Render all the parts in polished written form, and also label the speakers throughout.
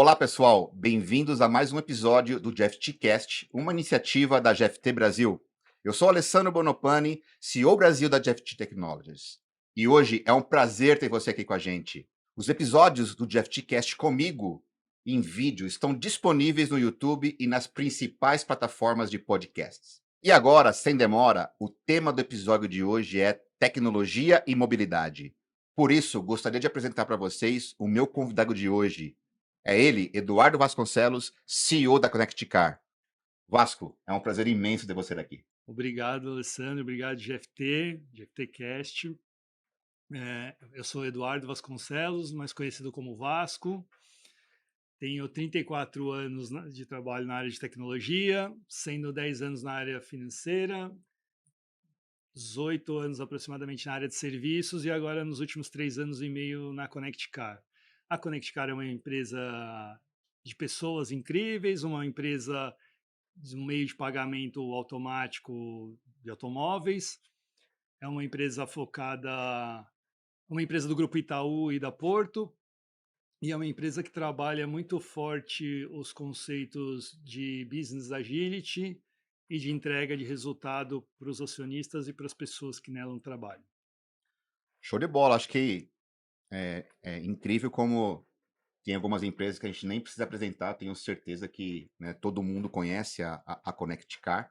Speaker 1: Olá, pessoal. Bem-vindos a mais um episódio do GFTcast, uma iniciativa da GFT Brasil. Eu sou Alessandro Bonopani, CEO Brasil da GFT Technologies. E hoje é um prazer ter você aqui com a gente. Os episódios do GFTcast comigo, em vídeo, estão disponíveis no YouTube e nas principais plataformas de podcasts. E agora, sem demora, o tema do episódio de hoje é tecnologia e mobilidade. Por isso, gostaria de apresentar para vocês o meu convidado de hoje. É ele, Eduardo Vasconcelos, CEO da Connect Car. Vasco, é um prazer imenso ter você aqui.
Speaker 2: Obrigado, Alessandro. Obrigado, GFT, GFTcast. Eu sou Eduardo Vasconcelos, mais conhecido como Vasco. Tenho 34 anos de trabalho na área de tecnologia, sendo 10 anos na área financeira, 18 anos aproximadamente na área de serviços e agora nos últimos 3 anos e meio na Connect Car. A Connect Car é uma empresa de pessoas incríveis, uma empresa de um meio de pagamento automático de automóveis. É uma empresa uma empresa do Grupo Itaú e da Porto, e é uma empresa que trabalha muito forte os conceitos de business agility e de entrega de resultado para os acionistas e para as pessoas que nela trabalham.
Speaker 1: Show de bola. Acho que é incrível como tem algumas empresas que a gente nem precisa apresentar. Tenho certeza que, né, todo mundo conhece a Connect Car.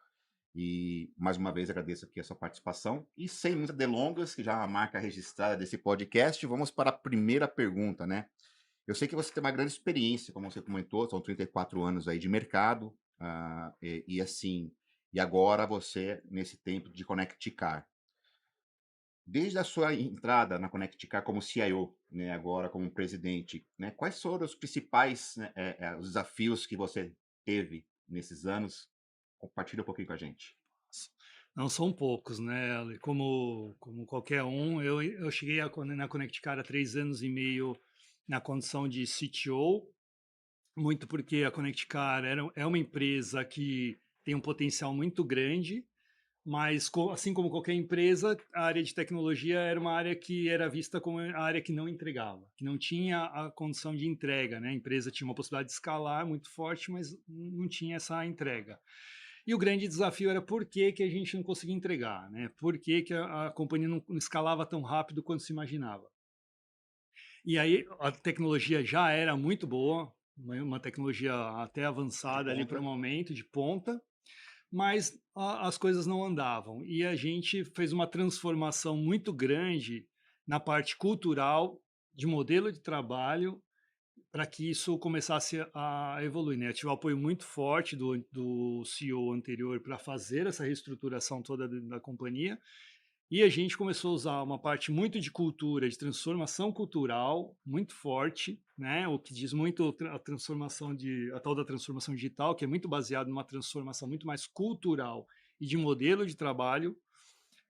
Speaker 1: E mais uma vez agradeço aqui a sua participação. E sem muitas delongas, que já é uma marca registrada desse podcast, vamos para a primeira pergunta, né? Eu sei que você tem uma grande experiência, como você comentou, são 34 anos aí de mercado, e assim, e agora você nesse tempo de Connect Car. Desde a sua entrada na Connect Car como CIO, né, agora como presidente, né, quais foram os principais, né, os desafios que você teve nesses anos? Compartilha um pouquinho com a gente.
Speaker 2: Não são poucos, né, Ale? Como qualquer um, eu cheguei na Connect Car há 3 anos e meio na condição de CTO, muito porque a Connect Car é uma empresa que tem um potencial muito grande, mas assim como qualquer empresa, a área de tecnologia era uma área que era vista como a área que não entregava, que não tinha a condição de entrega, né? A empresa tinha uma possibilidade de escalar muito forte, mas não tinha essa entrega. E o grande desafio era por que, que a gente não conseguia entregar, né? Por que, que a companhia não escalava tão rápido quanto se imaginava. E aí a tecnologia já era muito boa, uma tecnologia até
Speaker 1: De
Speaker 2: avançada ali para o
Speaker 1: ponta.
Speaker 2: momento, de ponta, mas as coisas não andavam. E a gente fez uma transformação muito grande na parte cultural, de modelo de trabalho, para que isso começasse a evoluir, né? Eu tive um apoio muito forte do CEO anterior para fazer essa reestruturação toda da companhia, e a gente começou a usar uma parte muito de cultura, de transformação cultural, muito forte, né? O que diz muito a tal da transformação digital, que é muito baseado numa transformação muito mais cultural e de modelo de trabalho.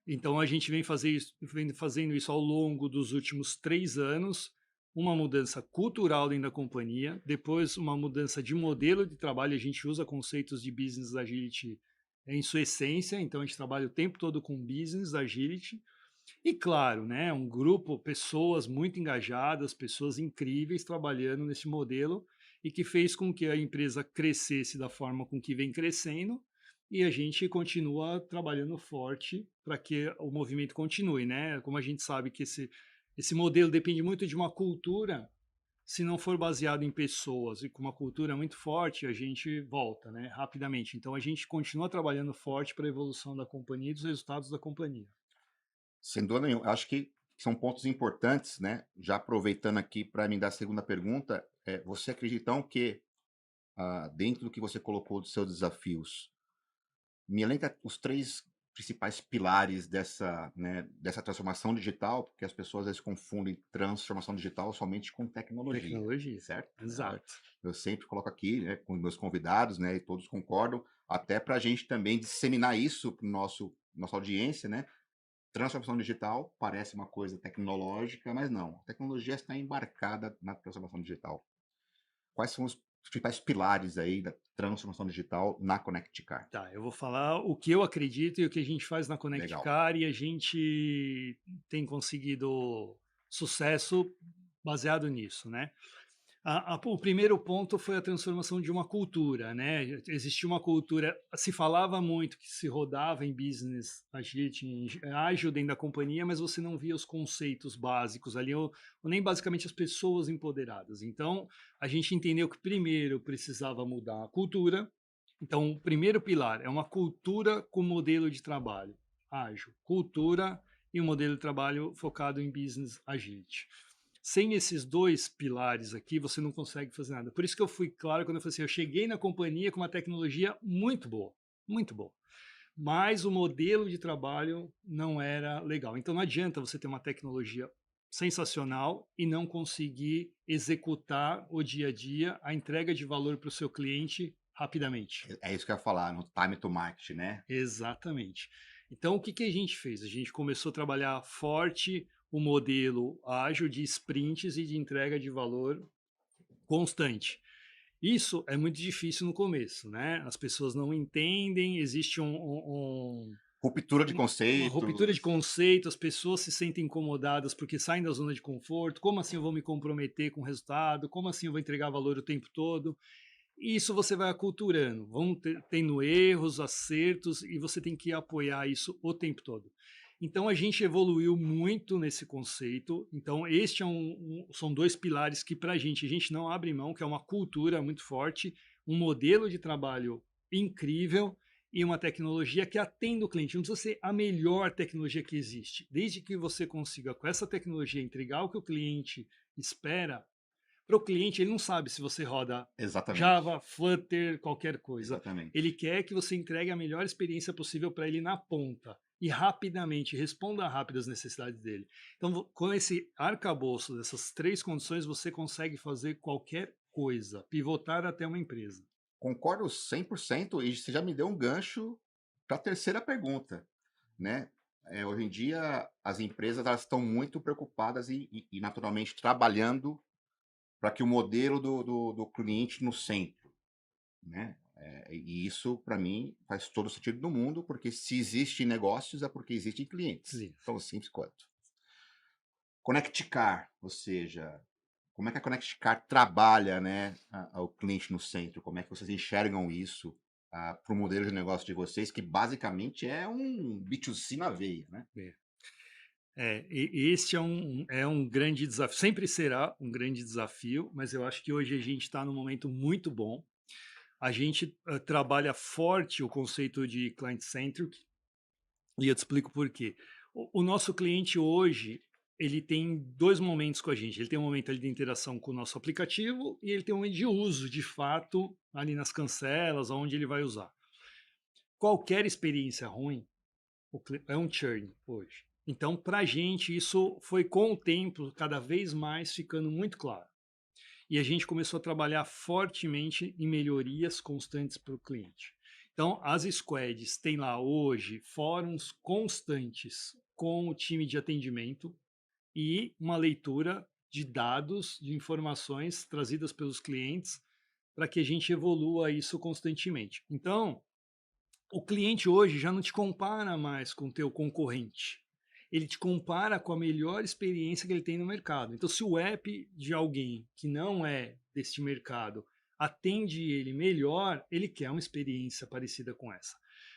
Speaker 2: Então a gente vem fazendo isso ao longo dos últimos 3 anos, uma mudança cultural dentro da companhia, depois uma mudança de modelo de trabalho. A gente usa conceitos de business agility em sua essência, então a gente trabalha o tempo todo com business agility. E claro, né, um grupo, pessoas muito engajadas, pessoas incríveis trabalhando nesse modelo e que fez com que a empresa crescesse da forma com que vem crescendo, e a gente continua trabalhando forte para que o movimento continue, né? Como a gente sabe que esse modelo depende muito de uma cultura, se não for baseado em pessoas e com uma cultura muito forte, a gente volta, né, rapidamente. Então a gente continua trabalhando forte para a evolução da companhia e dos resultados da companhia.
Speaker 1: Sem dúvida nenhuma. Acho que são pontos importantes, né? Já aproveitando aqui para me dar a segunda pergunta, você acredita então que, dentro do que você colocou dos seus desafios, me elenca os três principais pilares dessa, né, dessa transformação digital, porque as pessoas às vezes confundem transformação digital somente com tecnologia,
Speaker 2: Tecnologia,
Speaker 1: certo?
Speaker 2: exato.
Speaker 1: Eu sempre coloco aqui, né, com meus convidados, né, e todos concordam, até para a gente também disseminar isso para nossa audiência, né? Transformação digital parece uma coisa tecnológica, mas não. A tecnologia está embarcada na transformação digital. Quais são os principais pilares aí da transformação digital na Connect Car?
Speaker 2: Tá, eu vou falar o que eu acredito e o que a gente faz na Connect
Speaker 1: Legal.
Speaker 2: Car, e a gente tem conseguido sucesso baseado nisso, né? O primeiro ponto foi a transformação de uma cultura, né? Existia uma cultura, se falava muito que se rodava em business agility, ágil dentro da companhia, mas você não via os conceitos básicos ali, ou nem basicamente as pessoas empoderadas. Então, a gente entendeu que primeiro precisava mudar a cultura. Então, o primeiro pilar é uma cultura com modelo de trabalho ágil, cultura e um modelo de trabalho focado em business agility. Sem esses dois pilares aqui, você não consegue fazer nada. Por isso que eu fui claro quando eu falei assim, eu cheguei na companhia com uma tecnologia muito boa, mas o modelo de trabalho não era legal. Então não adianta você ter uma tecnologia sensacional e não conseguir executar o dia a dia, a entrega de valor para o seu cliente rapidamente.
Speaker 1: É isso que eu ia falar, no time to market, né?
Speaker 2: Exatamente. Então, o que que a gente fez? A gente começou a trabalhar forte o modelo ágil de sprints e de entrega de valor constante. Isso é muito difícil no começo, né? As pessoas não entendem, existe
Speaker 1: Ruptura de
Speaker 2: uma ruptura de
Speaker 1: conceitos.
Speaker 2: conceito, as pessoas se sentem incomodadas porque saem da zona de conforto. Como assim eu vou me comprometer com o resultado? Como assim eu vou entregar valor o tempo todo? E isso você vai aculturando, vão tendo erros, acertos, e você tem que apoiar isso o tempo todo. Então a gente evoluiu muito nesse conceito. Então este é são dois pilares que para a gente não abre mão, que é uma cultura muito forte, um modelo de trabalho incrível e uma tecnologia que atenda o cliente. Não precisa ser a melhor tecnologia que existe, desde que você consiga com essa tecnologia entregar o que o cliente espera. Para o cliente, ele não sabe se você roda
Speaker 1: Exatamente.
Speaker 2: Java, Flutter, qualquer coisa. Ele
Speaker 1: Exatamente.
Speaker 2: quer que você entregue a melhor experiência possível para ele na ponta e rapidamente, responda rápido às necessidades dele. Então, com esse arcabouço dessas três condições, você consegue fazer qualquer coisa, pivotar até uma empresa.
Speaker 1: Concordo 100% e você já me deu um gancho para a terceira pergunta, né? Hoje em dia, as empresas elas estão muito preocupadas e naturalmente trabalhando para que o modelo do cliente no centro, né? E isso, para mim, faz todo o sentido do mundo, porque se existem negócios é porque existem clientes.
Speaker 2: Clientes.
Speaker 1: Tão simples quanto. Connect Car, ou seja, como é que a Connect Car trabalha, né, o cliente no centro? Como é que vocês enxergam isso para o modelo de negócio de vocês, que basicamente é um B2C na veia, né?
Speaker 2: É. Este é um grande desafio, sempre será um grande desafio, mas eu acho que hoje a gente está num momento muito bom. A gente trabalha forte o conceito de client-centric, e eu te explico por quê. O nosso cliente hoje, ele tem dois momentos com a gente. Ele tem um momento ali de interação com o nosso aplicativo e ele tem um momento de uso, de fato, ali nas cancelas, onde ele vai usar. Qualquer experiência ruim é um churn hoje. Então, para a gente, isso foi com o tempo cada vez mais ficando muito claro. E a gente começou a trabalhar fortemente em melhorias constantes para o cliente. Então, as squads têm lá hoje fóruns constantes com o time de atendimento e uma leitura de dados, de informações trazidas pelos clientes para que a gente evolua isso constantemente. Então, o cliente hoje já não te compara mais com o teu concorrente. Ele te compara com a melhor experiência que ele tem no mercado. Então, se o app de alguém que não é deste mercado atende ele melhor, ele quer uma experiência parecida com essa.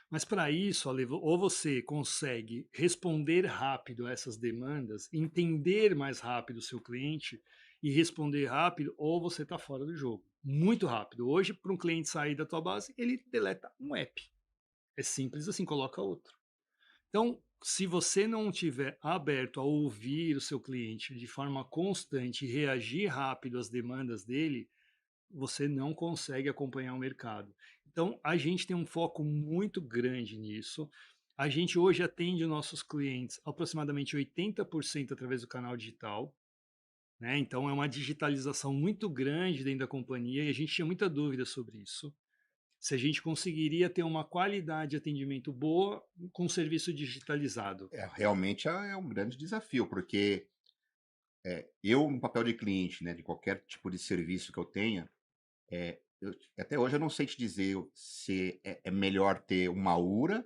Speaker 2: Mas para isso, Ale, ou você consegue responder rápido a essas demandas, entender mais rápido o seu cliente e responder rápido, ou você está fora do jogo. Muito rápido. Hoje, para um cliente sair da tua base, ele deleta um app. É simples assim, coloca outro. Então, se você não tiver aberto a ouvir o seu cliente de forma constante e reagir rápido às demandas dele, você não consegue acompanhar o mercado. Então, a gente tem um foco muito grande nisso. A gente hoje atende os nossos clientes aproximadamente 80% através do canal digital, né? Então, é uma digitalização muito grande dentro da companhia e a gente tinha muita dúvida sobre isso, se a gente conseguiria ter uma qualidade de atendimento boa com serviço digitalizado.
Speaker 1: Realmente é um grande desafio, porque eu, no papel de cliente, né, de qualquer tipo de serviço que eu tenha, até hoje eu não sei te dizer se é melhor ter uma URA,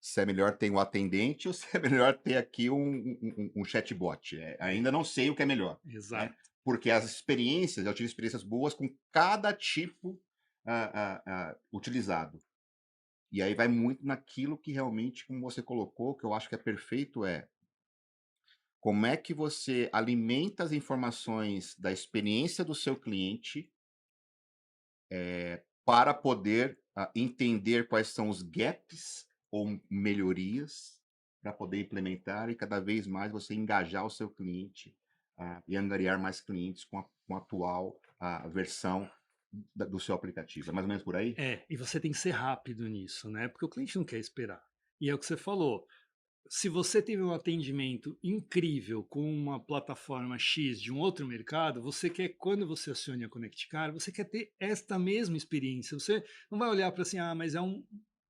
Speaker 1: se é melhor ter um atendente ou se é melhor ter aqui um chatbot. Ainda não sei o que é melhor, né?
Speaker 2: Exato.
Speaker 1: porque as experiências, eu tive experiências boas com cada tipo utilizado. E aí vai muito naquilo que realmente, como você colocou, que eu acho que é perfeito, como é que você alimenta as informações da experiência do seu cliente para poder entender quais são os gaps ou melhorias para poder implementar e cada vez mais você engajar o seu cliente e angariar mais clientes com a atual versão do seu aplicativo. É mais ou menos por aí?
Speaker 2: E você tem que ser rápido nisso, né? Porque o cliente não quer esperar. E é o que você falou. Se você teve um atendimento incrível com uma plataforma X de um outro mercado, você quer, quando você acione a ConnectCar, você quer ter esta mesma experiência. Você não vai olhar para assim, mas é um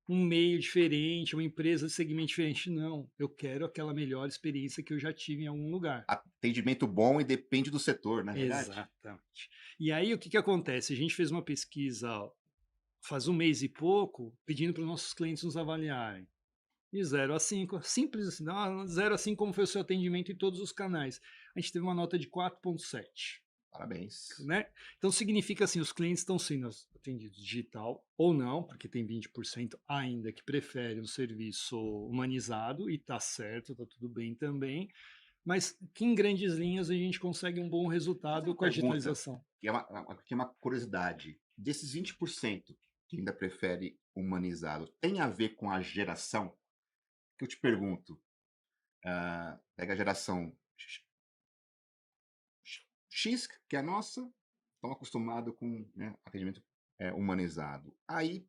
Speaker 2: meio diferente, uma empresa de segmento diferente. Não, eu quero aquela melhor experiência que eu já tive em algum lugar.
Speaker 1: Atendimento bom e depende do setor, não é verdade?
Speaker 2: Exatamente. E aí o que acontece? A gente fez uma pesquisa faz um mês e pouco, pedindo para os nossos clientes nos avaliarem. De 0 a 5, simples assim, 0 a 5 como foi o seu atendimento em todos os canais. A gente teve uma nota de 4,7,
Speaker 1: Parabéns.
Speaker 2: né? Então significa assim, os clientes estão sendo atendidos digital ou não, porque tem 20% ainda que prefere um serviço humanizado e tá certo, tá tudo bem também, mas que em grandes linhas a gente consegue um bom
Speaker 1: Fazer
Speaker 2: resultado
Speaker 1: uma
Speaker 2: com a
Speaker 1: pergunta,
Speaker 2: digitalização.
Speaker 1: que é uma curiosidade. Desses 20% que ainda prefere humanizado, tem a ver com a geração? Que eu te pergunto, pega a geração X, que é a nossa, estão acostumados com, né, atendimento humanizado. A Y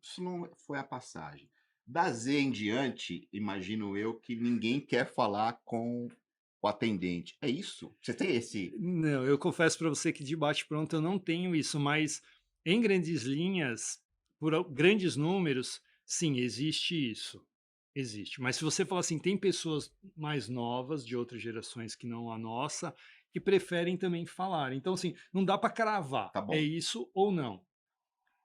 Speaker 1: foi a passagem. Da Z em diante, imagino eu que ninguém quer falar com o atendente. É isso? Você tem esse.
Speaker 2: Não, eu confesso para você que de bate-pronto eu não tenho isso, mas em grandes linhas, grandes números, sim, existe isso. Existe. Mas se você falar assim, tem pessoas mais novas, de outras gerações que não a nossa, que preferem também falar. Então, assim, não dá para cravar,
Speaker 1: Tá
Speaker 2: é
Speaker 1: bom,
Speaker 2: isso ou não.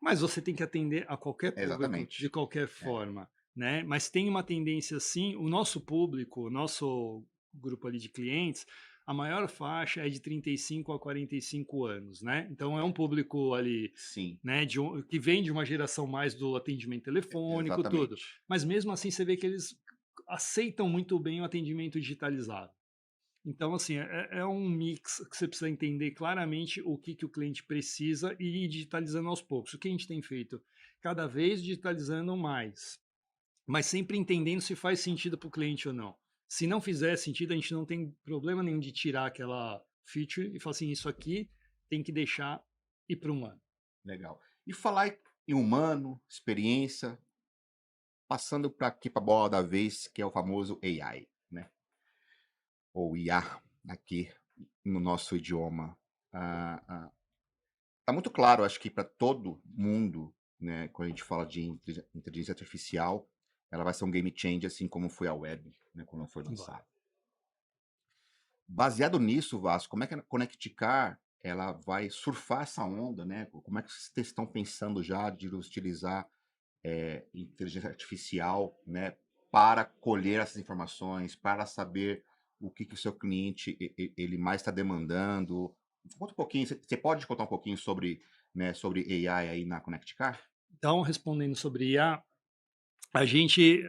Speaker 2: Mas você tem que atender a qualquer público de
Speaker 1: exatamente.
Speaker 2: qualquer
Speaker 1: É,
Speaker 2: forma, né? Mas tem uma tendência sim, o nosso público, o nosso grupo ali de clientes, a maior faixa é de 35 a 45 anos, né? Então é um público ali,
Speaker 1: sim,
Speaker 2: né, que vem de uma geração mais do atendimento telefônico, tudo.
Speaker 1: exatamente.
Speaker 2: Mas mesmo assim você vê que eles aceitam muito bem o atendimento digitalizado. Então, assim, é um mix que você precisa entender claramente o que o cliente precisa e ir digitalizando aos poucos. O que a gente tem feito? Cada vez digitalizando mais, mas sempre entendendo se faz sentido para o cliente ou não. Se não fizer sentido, a gente não tem problema nenhum de tirar aquela feature e falar assim, isso aqui tem que deixar ir para um ano.
Speaker 1: Legal. E falar em humano, experiência, passando para aqui para a bola da vez, que é o famoso AI, né? Ou IA aqui no nosso idioma. Tá muito claro, acho que para todo mundo, né, quando a gente fala de inteligência artificial, ela vai ser um game changer, assim como foi a web, né, quando foi
Speaker 2: Vai.
Speaker 1: lançada. Baseado nisso, Vasco, como é que a Connecticar ela vai surfar essa onda, né? Como é que vocês estão pensando já de utilizar inteligência artificial, né, para colher essas informações, para saber o que o seu cliente ele mais está demandando? Conta um pouquinho, você pode contar um pouquinho sobre, né, sobre AI aí na ConnectCar?
Speaker 2: Então, respondendo sobre IA, a gente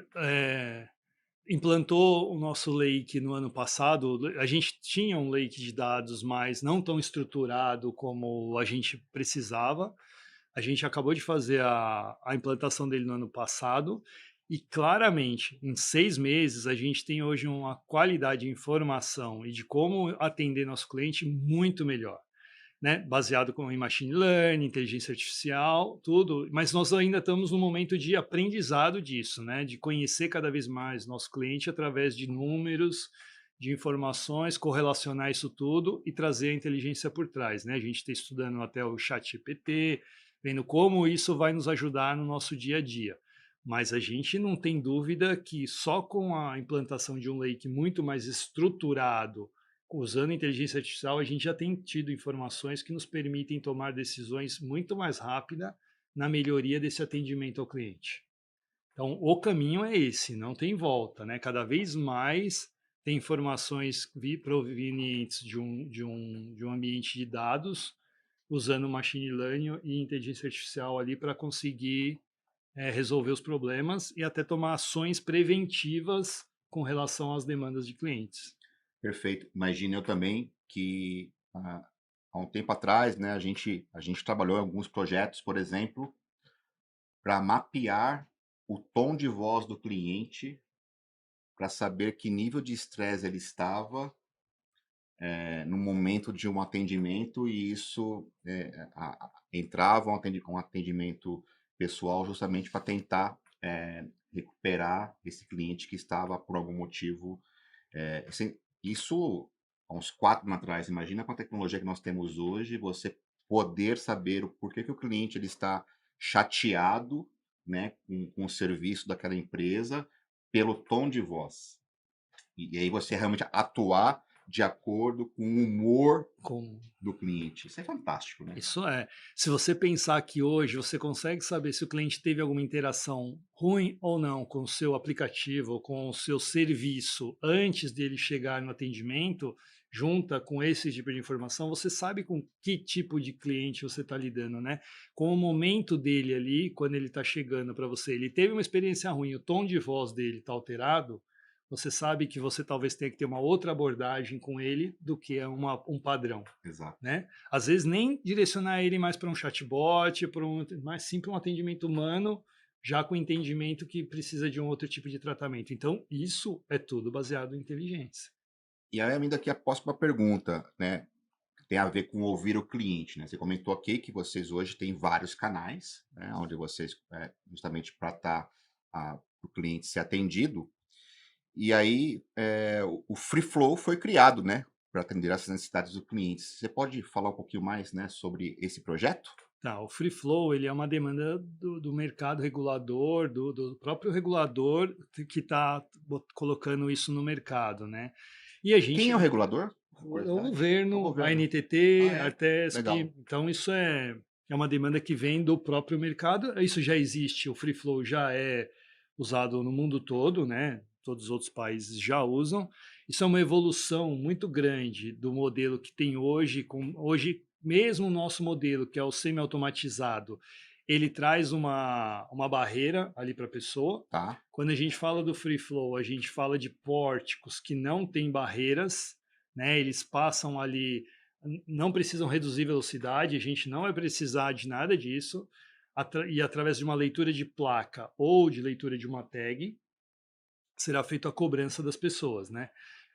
Speaker 2: implantou o nosso lake no ano passado. A gente tinha um lake de dados, mas não tão estruturado como a gente precisava. A gente acabou de fazer a implantação dele no ano passado e claramente, em 6 meses, a gente tem hoje uma qualidade de informação e de como atender nosso cliente muito melhor, né? Baseado em machine learning, inteligência artificial, tudo, mas nós ainda estamos no momento de aprendizado disso, né? De conhecer cada vez mais nosso cliente através de números, de informações, correlacionar isso tudo e trazer a inteligência por trás, né? A gente está estudando até o chat GPT, vendo como isso vai nos ajudar no nosso dia a dia. Mas a gente não tem dúvida que só com a implantação de um lake muito mais estruturado, usando inteligência artificial, a gente já tem tido informações que nos permitem tomar decisões muito mais rápida na melhoria desse atendimento ao cliente. Então, o caminho é esse, não tem volta, né? Cada vez mais tem informações provenientes de um ambiente de dados, usando machine learning e inteligência artificial ali para conseguir resolver os problemas e até tomar ações preventivas com relação às demandas de clientes.
Speaker 1: Perfeito. Imagina eu também que há um tempo atrás, né, a gente trabalhou em alguns projetos, por exemplo, para mapear o tom de voz do cliente, para saber que nível de estresse ele estava no momento de um atendimento, e isso entrava um atendimento pessoal justamente para tentar recuperar esse cliente que estava por algum motivo. Isso há uns 4 anos atrás. Imagina com a tecnologia que nós temos hoje, você poder saber o porquê que o cliente ele está chateado, né, com o serviço daquela empresa, pelo tom de voz. E aí você realmente atuar de acordo com o humor
Speaker 2: Com
Speaker 1: do cliente. Isso é fantástico, né?
Speaker 2: Isso é. Se você pensar que hoje você consegue saber se o cliente teve alguma interação ruim ou não com o seu aplicativo ou com o seu serviço antes dele chegar no atendimento, junta com esse tipo de informação, você sabe com que tipo de cliente você está lidando, né? Com o momento dele ali, quando ele está chegando para você, ele teve uma experiência ruim, o tom de voz dele está alterado, você sabe que você talvez tenha que ter uma outra abordagem com ele do que um padrão,
Speaker 1: Exato.
Speaker 2: né? Às vezes nem direcionar ele mais para um chatbot, mais sim para um atendimento humano, já com entendimento que precisa de um outro tipo de tratamento. Então, isso é tudo baseado em inteligência.
Speaker 1: E aí, ainda aqui a próxima pergunta, né? Tem a ver com ouvir o cliente, né? Você comentou aqui que vocês hoje têm vários canais, né? Onde vocês, justamente para estar o cliente ser atendido. E aí, o Free Flow foi criado, né? Para atender essas necessidades do cliente. Você pode falar um pouquinho mais, né, sobre esse projeto?
Speaker 2: Tá, o free flow ele é uma demanda do mercado regulador, do próprio regulador que está colocando isso no mercado, né? E a
Speaker 1: Quem
Speaker 2: gente
Speaker 1: é o regulador? Por
Speaker 2: o
Speaker 1: curiosidade. É o
Speaker 2: governo, a
Speaker 1: governo.
Speaker 2: NTT,
Speaker 1: Ah,
Speaker 2: a
Speaker 1: é?
Speaker 2: Artesp,
Speaker 1: Legal.
Speaker 2: então isso é uma demanda que vem do próprio mercado, isso já existe, o Free Flow já é usado no mundo todo, né? Todos os outros países já usam. Isso é uma evolução muito grande do modelo que tem hoje, hoje mesmo o nosso modelo, que é o semi-automatizado, ele traz uma barreira ali para a pessoa.
Speaker 1: Tá.
Speaker 2: Quando a gente fala do Free Flow, a gente fala de pórticos que não têm barreiras, né? Eles passam ali, não precisam reduzir velocidade, a gente não vai precisar de nada disso, e através de uma leitura de placa ou de leitura de uma tag, será feita a cobrança das pessoas, né?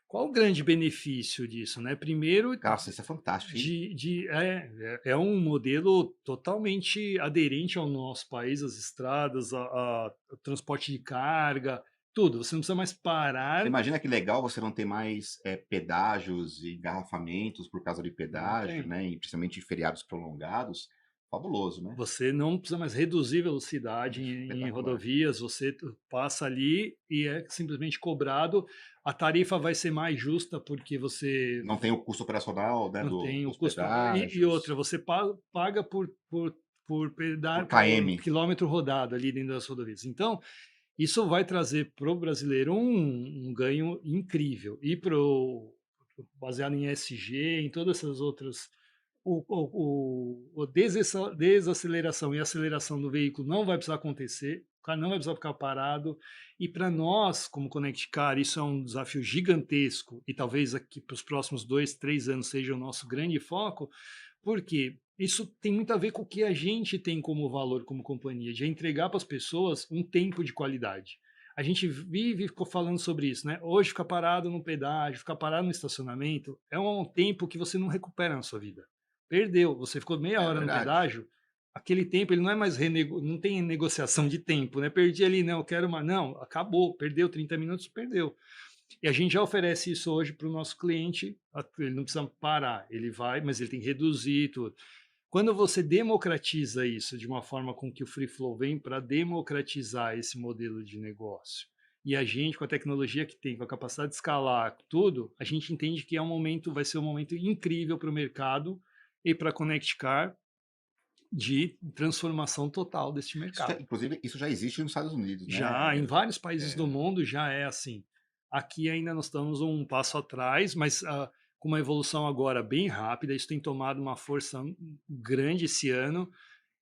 Speaker 2: Qual o grande benefício disso, né? Primeiro,
Speaker 1: Nossa, isso é fantástico, hein?
Speaker 2: é um modelo totalmente aderente ao nosso país, às estradas, ao transporte de carga, tudo. Você não precisa mais
Speaker 1: Você
Speaker 2: parar.
Speaker 1: imagina que legal você não ter mais pedágios e engarrafamentos por causa de
Speaker 2: Não
Speaker 1: pedágio,
Speaker 2: tem.
Speaker 1: né? E principalmente em feriados prolongados. Fabuloso, né?
Speaker 2: Você não precisa mais reduzir velocidade em
Speaker 1: Espetacular.
Speaker 2: rodovias, você passa ali e é simplesmente cobrado. A tarifa vai ser mais justa porque você
Speaker 1: Não tem o custo operacional, né,
Speaker 2: não tem o
Speaker 1: dos
Speaker 2: custo. E outra,
Speaker 1: pedágios,
Speaker 2: você paga
Speaker 1: por
Speaker 2: por
Speaker 1: km.
Speaker 2: quilômetro rodado ali dentro das rodovias. Então, isso vai trazer para o brasileiro um ganho incrível. E baseado em ESG, em todas essas outras desaceleração e aceleração do veículo não vai precisar acontecer, o cara não vai precisar ficar parado. E para nós, como Connect Car, isso é um desafio gigantesco e talvez aqui para os próximos 2, 3 anos seja o nosso grande foco, porque isso tem muito a ver com o que a gente tem como valor como companhia, de entregar para as pessoas um tempo de qualidade. A gente vive falando sobre isso, né? Hoje ficar parado no pedágio, ficar parado no estacionamento, é um tempo que você não recupera na sua vida. Perdeu. Você ficou meia
Speaker 1: É
Speaker 2: hora no
Speaker 1: verdade.
Speaker 2: pedágio, aquele tempo ele não é mais não tem negociação de tempo, né? Perdi ali, não, eu quero uma. Não, acabou, perdeu 30 minutos, perdeu. E a gente já oferece isso hoje para o nosso cliente, ele não precisa parar, ele vai, mas ele tem que reduzir tudo. Quando você democratiza isso de uma forma com que o Free Flow vem para democratizar esse modelo de negócio, e a gente, com a tecnologia que tem, com a capacidade de escalar tudo, a gente entende que vai ser um momento incrível para o mercado e para a Connect Car de transformação total deste mercado.
Speaker 1: Inclusive, isso já existe nos Estados Unidos,
Speaker 2: Já
Speaker 1: né?
Speaker 2: em vários países do
Speaker 1: É,
Speaker 2: mundo já é assim. Aqui ainda nós estamos um passo atrás, mas com uma evolução agora bem rápida, isso tem tomado uma força grande esse ano,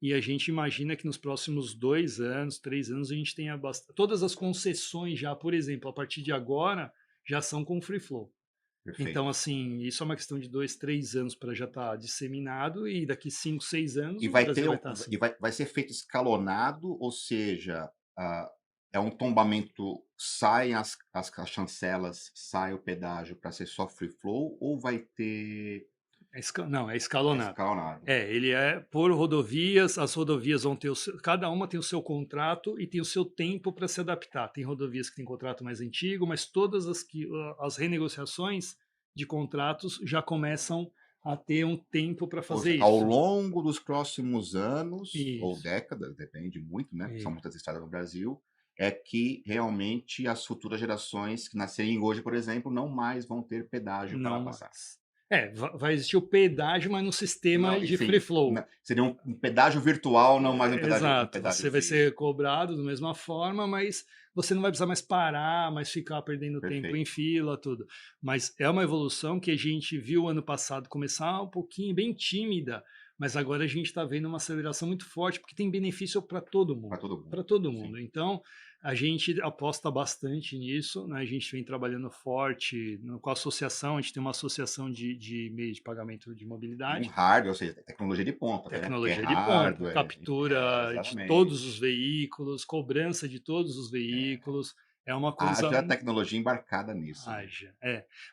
Speaker 2: e a gente imagina que nos próximos 2 anos, 3 anos, a gente tenha todas as concessões já, por exemplo, a partir de agora, já são com Free Flow. Então,
Speaker 1: Perfeito.
Speaker 2: assim, isso é uma questão de 2, 3 anos para já estar disseminado, e daqui 5, 6 anos
Speaker 1: E
Speaker 2: o
Speaker 1: vai
Speaker 2: Brasil
Speaker 1: ter
Speaker 2: vai estar assim.
Speaker 1: vai ser feito escalonado, ou seja, é um tombamento, saem as chancelas, sai o pedágio para ser só free flow, ou vai ter
Speaker 2: Não, é escalonado.
Speaker 1: escalonado?
Speaker 2: Ele é por rodovias, as rodovias vão ter cada uma tem o seu contrato e tem o seu tempo para se adaptar. Tem rodovias que têm contrato mais antigo, mas todas as renegociações de contratos já começam a ter um tempo para
Speaker 1: Ou
Speaker 2: fazer
Speaker 1: seja, ao
Speaker 2: isso.
Speaker 1: longo dos próximos anos ou
Speaker 2: Isso,
Speaker 1: décadas, depende muito, né, porque são
Speaker 2: e
Speaker 1: muitas estradas no Brasil, é que realmente as futuras gerações que nascerem hoje, por exemplo, não mais vão ter pedágio para
Speaker 2: não
Speaker 1: passar.
Speaker 2: mais. Vai existir o pedágio, mas no sistema
Speaker 1: Não,
Speaker 2: de free
Speaker 1: enfim,
Speaker 2: flow.
Speaker 1: seria um pedágio virtual, não mais um
Speaker 2: Exato,
Speaker 1: pedágio
Speaker 2: você vai
Speaker 1: físico.
Speaker 2: ser cobrado da mesma forma, mas você não vai precisar mais parar, mais ficar perdendo tempo em
Speaker 1: Perfeito.
Speaker 2: fila, tudo. Mas é uma evolução que a gente viu ano passado começar um pouquinho bem tímida, mas agora a gente está vendo uma aceleração muito forte, porque tem benefício para todo
Speaker 1: Para
Speaker 2: mundo,
Speaker 1: todo
Speaker 2: para
Speaker 1: mundo.
Speaker 2: todo
Speaker 1: Sim.
Speaker 2: mundo. Então, a gente aposta bastante nisso, né? A gente vem trabalhando forte com a associação, a gente tem uma associação de meio de pagamento de
Speaker 1: E um
Speaker 2: mobilidade.
Speaker 1: hardware, ou seja, tecnologia de ponta, né? Porque é
Speaker 2: Tecnologia de ponta,
Speaker 1: hardware,
Speaker 2: captura de todos os
Speaker 1: exatamente.
Speaker 2: veículos, cobrança de todos os veículos, é uma coisa
Speaker 1: Haja tecnologia embarcada nisso, né?
Speaker 2: haja,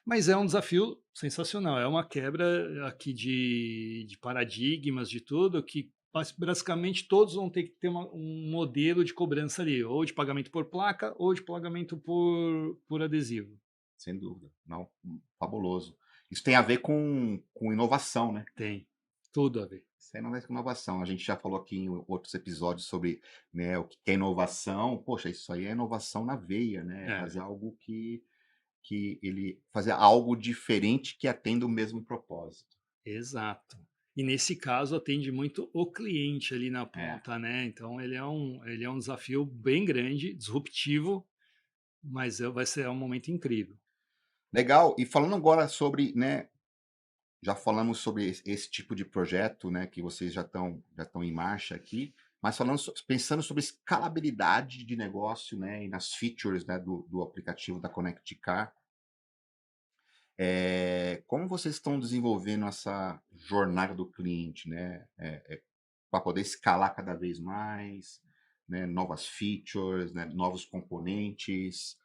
Speaker 2: mas é um desafio sensacional, é uma quebra aqui de paradigmas, de tudo, que basicamente todos vão ter que ter um modelo de cobrança ali, ou de pagamento por placa, ou de pagamento por adesivo.
Speaker 1: Sem dúvida. Não, fabuloso. Isso tem a ver com inovação, né?
Speaker 2: Tem, tudo a ver.
Speaker 1: Isso tem a ver com inovação. A gente já falou aqui em outros episódios sobre, né, o que é inovação. Poxa, isso aí é inovação na veia, né?
Speaker 2: É,
Speaker 1: Fazer algo que ele fazer algo diferente que atenda o mesmo propósito.
Speaker 2: exato. E nesse caso atende muito o cliente ali na
Speaker 1: É.
Speaker 2: ponta, né, então ele é um desafio bem grande, disruptivo, mas vai ser um momento incrível.
Speaker 1: Legal. E falando agora sobre, né, já falamos sobre esse tipo de projeto, né, que vocês já estão em marcha aqui, mas pensando sobre escalabilidade de negócio, né, e nas features, né, do aplicativo da Connect Car, como vocês estão desenvolvendo essa jornada do cliente, né, para poder escalar cada vez mais, né, novas features, né, novos componentes,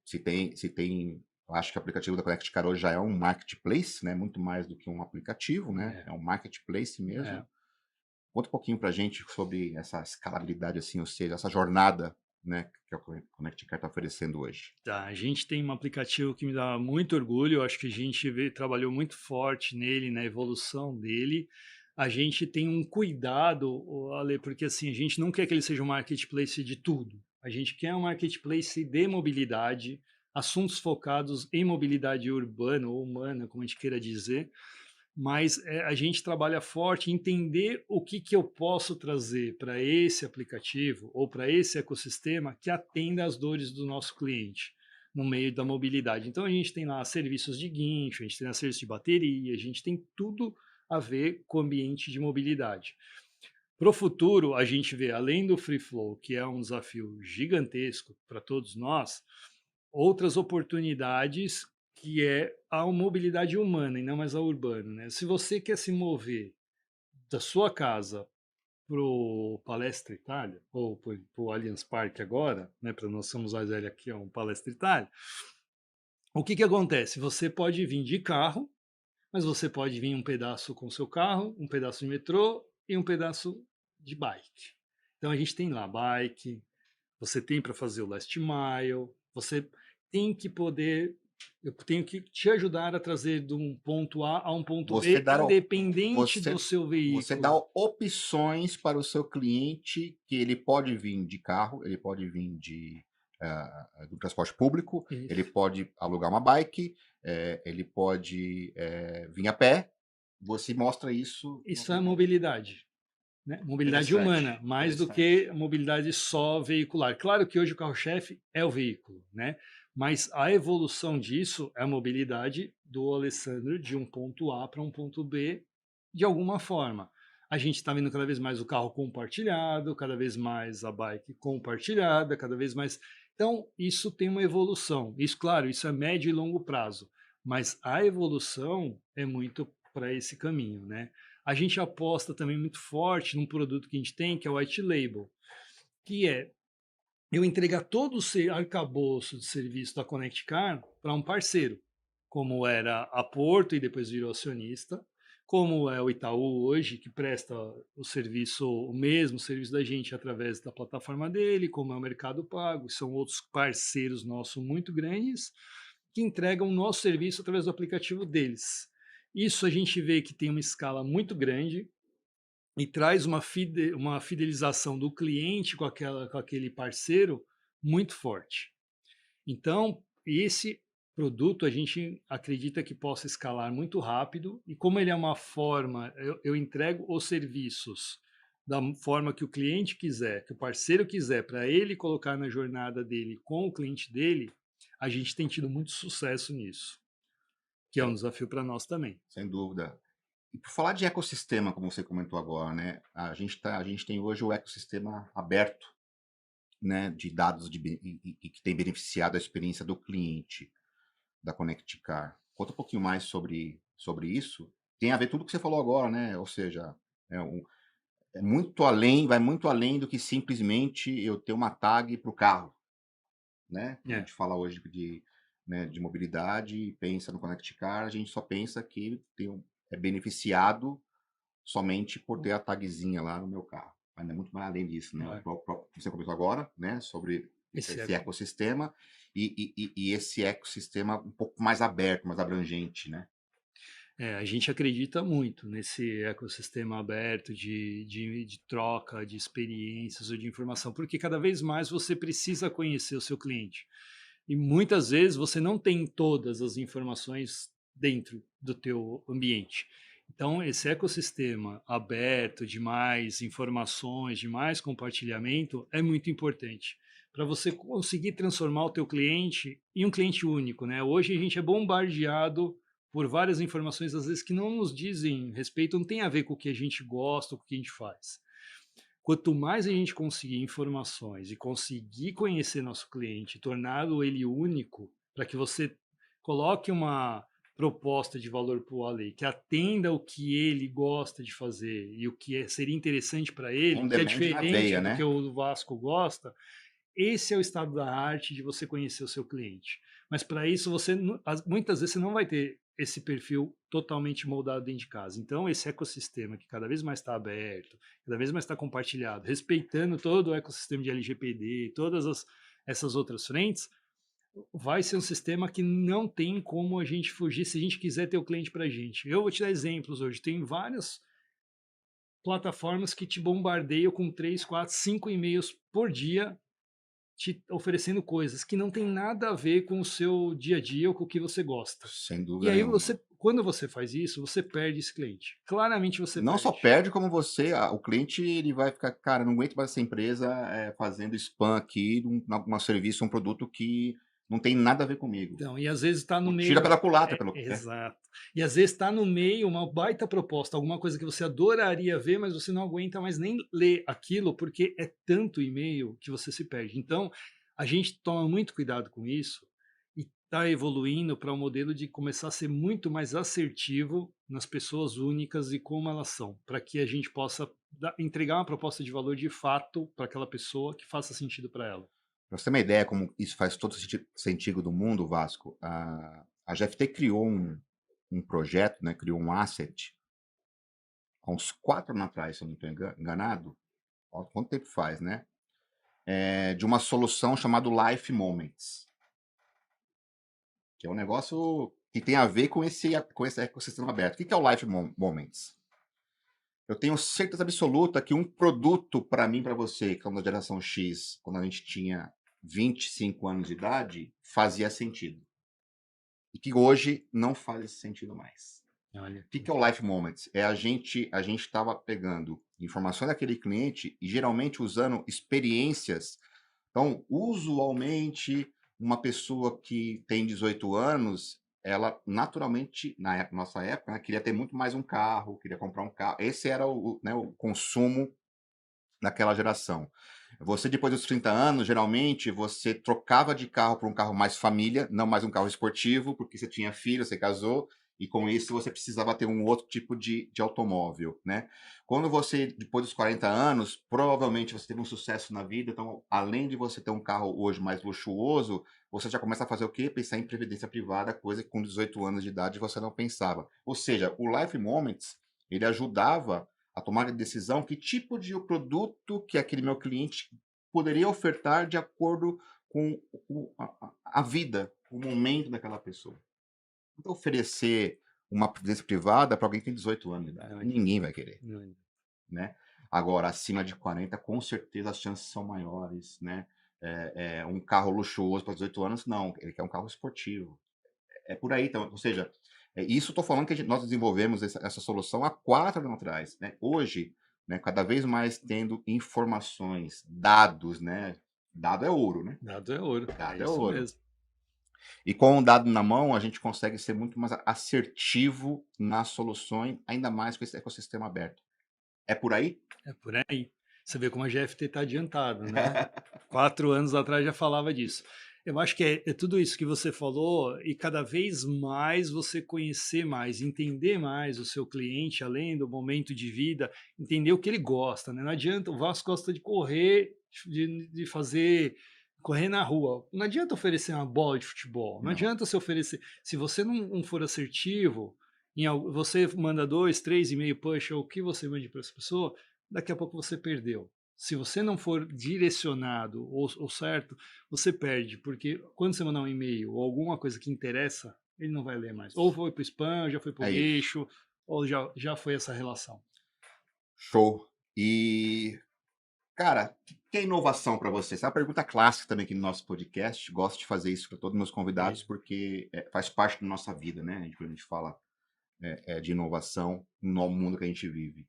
Speaker 1: se tem, eu acho que o aplicativo da Connect Car hoje já é um marketplace, né, muito mais do que um aplicativo, né,
Speaker 2: É,
Speaker 1: é um marketplace
Speaker 2: é.
Speaker 1: mesmo. Conta um pouquinho para a gente sobre essa escalabilidade, assim, ou seja, essa jornada, né, que a Connect Car está oferecendo hoje.
Speaker 2: Tá, a gente tem um aplicativo que me dá muito orgulho, eu acho que a gente trabalhou muito forte nele, na evolução dele. A gente tem um cuidado, Ale, porque assim, a gente não quer que ele seja um marketplace de tudo. A gente quer um marketplace de mobilidade, assuntos focados em mobilidade urbana ou humana, como a gente queira dizer, mas a gente trabalha forte em entender o que eu posso trazer para esse aplicativo ou para esse ecossistema que atenda às dores do nosso cliente no meio da mobilidade. Então a gente tem lá serviços de guincho, a gente tem lá serviços de bateria, a gente tem tudo a ver com o ambiente de mobilidade. Para o futuro, a gente vê, além do free flow, que é um desafio gigantesco para todos nós, outras oportunidades que é a mobilidade humana e não mais a urbana, né? Se você quer se mover da sua casa para o Palestra Itália, ou para o Allianz Parque agora, né, para nós somos mais velhos aqui, é um Palestra Itália, o que acontece? Você pode vir de carro, mas você pode vir um pedaço com seu carro, um pedaço de metrô e um pedaço de bike. Então a gente tem lá bike, você tem para fazer o last mile, você tem que poder, eu tenho que te ajudar a trazer de um ponto A um ponto
Speaker 1: Você
Speaker 2: B,
Speaker 1: dar
Speaker 2: independente do
Speaker 1: você
Speaker 2: seu
Speaker 1: você dá
Speaker 2: veículo.
Speaker 1: opções para o seu cliente, que ele pode vir de carro, ele pode vir do transporte público, ele
Speaker 2: Isso,
Speaker 1: pode alugar uma bike, ele pode, vir a pé. Você mostra isso no
Speaker 2: isso é
Speaker 1: aplicativo.
Speaker 2: mobilidade. né? Mobilidade
Speaker 1: Interessante,
Speaker 2: humana, mais do
Speaker 1: interessante.
Speaker 2: que mobilidade só veicular. Claro que hoje o carro-chefe é o veículo, né? Mas a evolução disso é a mobilidade do Alessandro de um ponto A para um ponto B de alguma forma. A gente está vendo cada vez mais o carro compartilhado, cada vez mais a bike compartilhada, cada vez mais. Então, isso tem uma evolução. Isso, claro, isso é médio e longo prazo, mas a evolução é muito para esse caminho, né? A gente aposta também muito forte num produto que a gente tem, que é o White Label, que é eu entregar todo o arcabouço de serviço da Connect Car para um parceiro, como era a Porto e depois virou acionista, como é o Itaú hoje, que presta o serviço, o mesmo serviço da gente através da plataforma dele, como é o Mercado Pago, são outros parceiros nossos muito grandes que entregam o nosso serviço através do aplicativo deles. Isso a gente vê que tem uma escala muito grande, e traz uma fidelização do cliente com aquele parceiro muito forte. Então, esse produto a gente acredita que possa escalar muito rápido, e como ele é uma forma, eu entrego os serviços da forma que o cliente quiser, que o parceiro quiser, para ele colocar na jornada dele com o cliente dele, a gente tem tido muito sucesso nisso, que é um
Speaker 1: É,
Speaker 2: desafio para nós também.
Speaker 1: sem dúvida. E por falar de ecossistema, como você comentou agora, né? A gente tem hoje o ecossistema aberto, né? De dados e que tem beneficiado a experiência do cliente da Connect Car. Conta um pouquinho mais sobre isso. Tem a ver tudo que você falou agora, né? Ou seja, é, um, é muito além, vai muito além do que simplesmente eu ter uma tag para o carro, né? Quando a
Speaker 2: É.
Speaker 1: gente fala hoje né, de mobilidade e pensa no Connect Car, a gente só pensa que é beneficiado somente por ter a tagzinha lá no meu carro. Mas é muito mais além disso, né?
Speaker 2: É.
Speaker 1: Você comentou agora, né? Sobre
Speaker 2: Esse
Speaker 1: esse
Speaker 2: é.
Speaker 1: ecossistema e esse ecossistema um pouco mais aberto, mais abrangente, né?
Speaker 2: É, a gente acredita muito nesse ecossistema aberto de troca de experiências ou de informação, porque cada vez mais você precisa conhecer o seu cliente. E muitas vezes você não tem todas as informações dentro do teu ambiente. Então, esse ecossistema aberto de mais informações, de mais compartilhamento, é muito importante para você conseguir transformar o teu cliente em um cliente único, né? Hoje a gente é bombardeado por várias informações, às vezes, que não nos dizem respeito, não tem a ver com o que a gente gosta, com o que a gente faz. Quanto mais a gente conseguir informações e conseguir conhecer nosso cliente, torná-lo ele único, para que você coloque uma proposta de valor para o Ale, que atenda o que ele gosta de fazer e o que seria interessante para
Speaker 1: On
Speaker 2: ele, que é
Speaker 1: demand na
Speaker 2: diferente
Speaker 1: veia,
Speaker 2: do que
Speaker 1: né?
Speaker 2: o Vasco gosta, esse é o estado da arte de você conhecer o seu cliente. Mas para isso você muitas vezes você não vai ter esse perfil totalmente moldado dentro de casa. Então esse ecossistema que cada vez mais está aberto, cada vez mais está compartilhado, respeitando todo o ecossistema de LGPD, essas outras frentes, vai ser um sistema que não tem como a gente fugir se a gente quiser ter o cliente para a gente. Eu vou te dar exemplos hoje. Tem várias plataformas que te bombardeiam com 3, 4, 5 e-mails por dia te oferecendo coisas que não tem nada a ver com o seu dia a dia ou com o que você gosta.
Speaker 1: Sem
Speaker 2: E
Speaker 1: dúvida
Speaker 2: aí
Speaker 1: nenhuma.
Speaker 2: você, quando você faz isso, você perde esse cliente. Claramente você
Speaker 1: Não só
Speaker 2: perde.
Speaker 1: perde, como o cliente ele vai ficar, cara, não aguento mais essa empresa fazendo spam aqui, um serviço, um produto que não tem nada a ver comigo.
Speaker 2: Então, e às vezes está no
Speaker 1: Tira
Speaker 2: meio.
Speaker 1: pela culatra, né?
Speaker 2: Exato. E às vezes está no meio uma baita proposta, alguma coisa que você adoraria ver, mas você não aguenta mais nem ler aquilo, porque é tanto e-mail que você se perde. Então, a gente toma muito cuidado com isso e está evoluindo para um modelo de começar a ser muito mais assertivo nas pessoas únicas e como elas são, para que a gente possa entregar uma proposta de valor de fato para aquela pessoa que faça sentido para ela.
Speaker 1: Pra você ter uma ideia como isso faz todo sentido do mundo, Vasco, a GFT criou um projeto, né, criou um asset, há uns 4 anos atrás, se eu não estou enganado, ó, quanto tempo faz, né? De uma solução chamada Life Moments, que é um negócio que tem a ver com esse ecossistema aberto. O que é o Life Moments? Eu tenho certeza absoluta que um produto para mim, para você, que é da geração X, quando a gente tinha 25 anos de idade, fazia sentido. E que hoje não faz esse sentido mais.
Speaker 2: Olha,
Speaker 1: O que é o Life Moments? A gente estava pegando informações daquele cliente e geralmente usando experiências. Então, usualmente, uma pessoa que tem 18 anos, ela naturalmente, nossa época, né, queria ter muito mais um carro, queria comprar um carro. Esse era né, o consumo daquela geração. Você, depois dos 30 anos, geralmente, você trocava de carro para um carro mais família, não mais um carro esportivo, porque você tinha filho, você casou, e com isso você precisava ter um outro tipo de automóvel, né? Quando você, depois dos 40 anos, provavelmente você teve um sucesso na vida, então, além de você ter um carro hoje mais luxuoso, você já começa a fazer o quê? Pensar em previdência privada, coisa que com 18 anos de idade você não pensava. Ou seja, o Life Moments, ele ajudava a tomar a decisão que tipo de produto que aquele meu cliente poderia ofertar de acordo com a vida, o momento daquela pessoa. Então, oferecer uma previdência privada para alguém que tem 18 anos de idade,
Speaker 2: Não,
Speaker 1: ninguém vai querer,
Speaker 2: não.
Speaker 1: né? Agora, acima de 40, com certeza as chances são maiores, né? Um carro luxuoso para 18 anos, não, ele quer um carro esportivo. É por aí, então, ou seja, isso estou falando que nós desenvolvemos essa solução há 4 anos atrás, né? Hoje, né, cada vez mais tendo informações, dados, né? Dado é ouro, né?
Speaker 2: Dado é ouro, é
Speaker 1: Dado é
Speaker 2: isso
Speaker 1: ouro.
Speaker 2: mesmo.
Speaker 1: E com o dado na mão, a gente consegue ser muito mais assertivo nas soluções, ainda mais com esse ecossistema aberto. É por aí?
Speaker 2: É por aí. Você vê como a GFT está adiantado, né? 4 anos atrás já falava disso. Eu acho que é tudo isso que você falou e cada vez mais você conhecer mais, entender mais o seu cliente, além do momento de vida, entender o que ele gosta, né? Não adianta, o Vasco gosta de correr, de fazer, correr na rua. Não adianta oferecer uma bola de futebol, não
Speaker 1: Não.
Speaker 2: adianta você oferecer. Se você não for assertivo, você manda 2, 3 e-mail push ou o que você mande para essa pessoa, daqui a pouco você perdeu. Se você não for direcionado ou certo, você perde, porque quando você mandar um e-mail ou alguma coisa que interessa, ele não vai ler mais. Ou foi para o spam, já foi para o
Speaker 1: É isso.
Speaker 2: lixo, ou já foi essa relação.
Speaker 1: Show. E, cara, o que é inovação para você? Essa é uma pergunta clássica também aqui no nosso podcast. Gosto de fazer isso para todos os meus convidados,
Speaker 2: E
Speaker 1: porque faz parte da nossa vida, né? Quando a gente fala de inovação no mundo que a gente vive.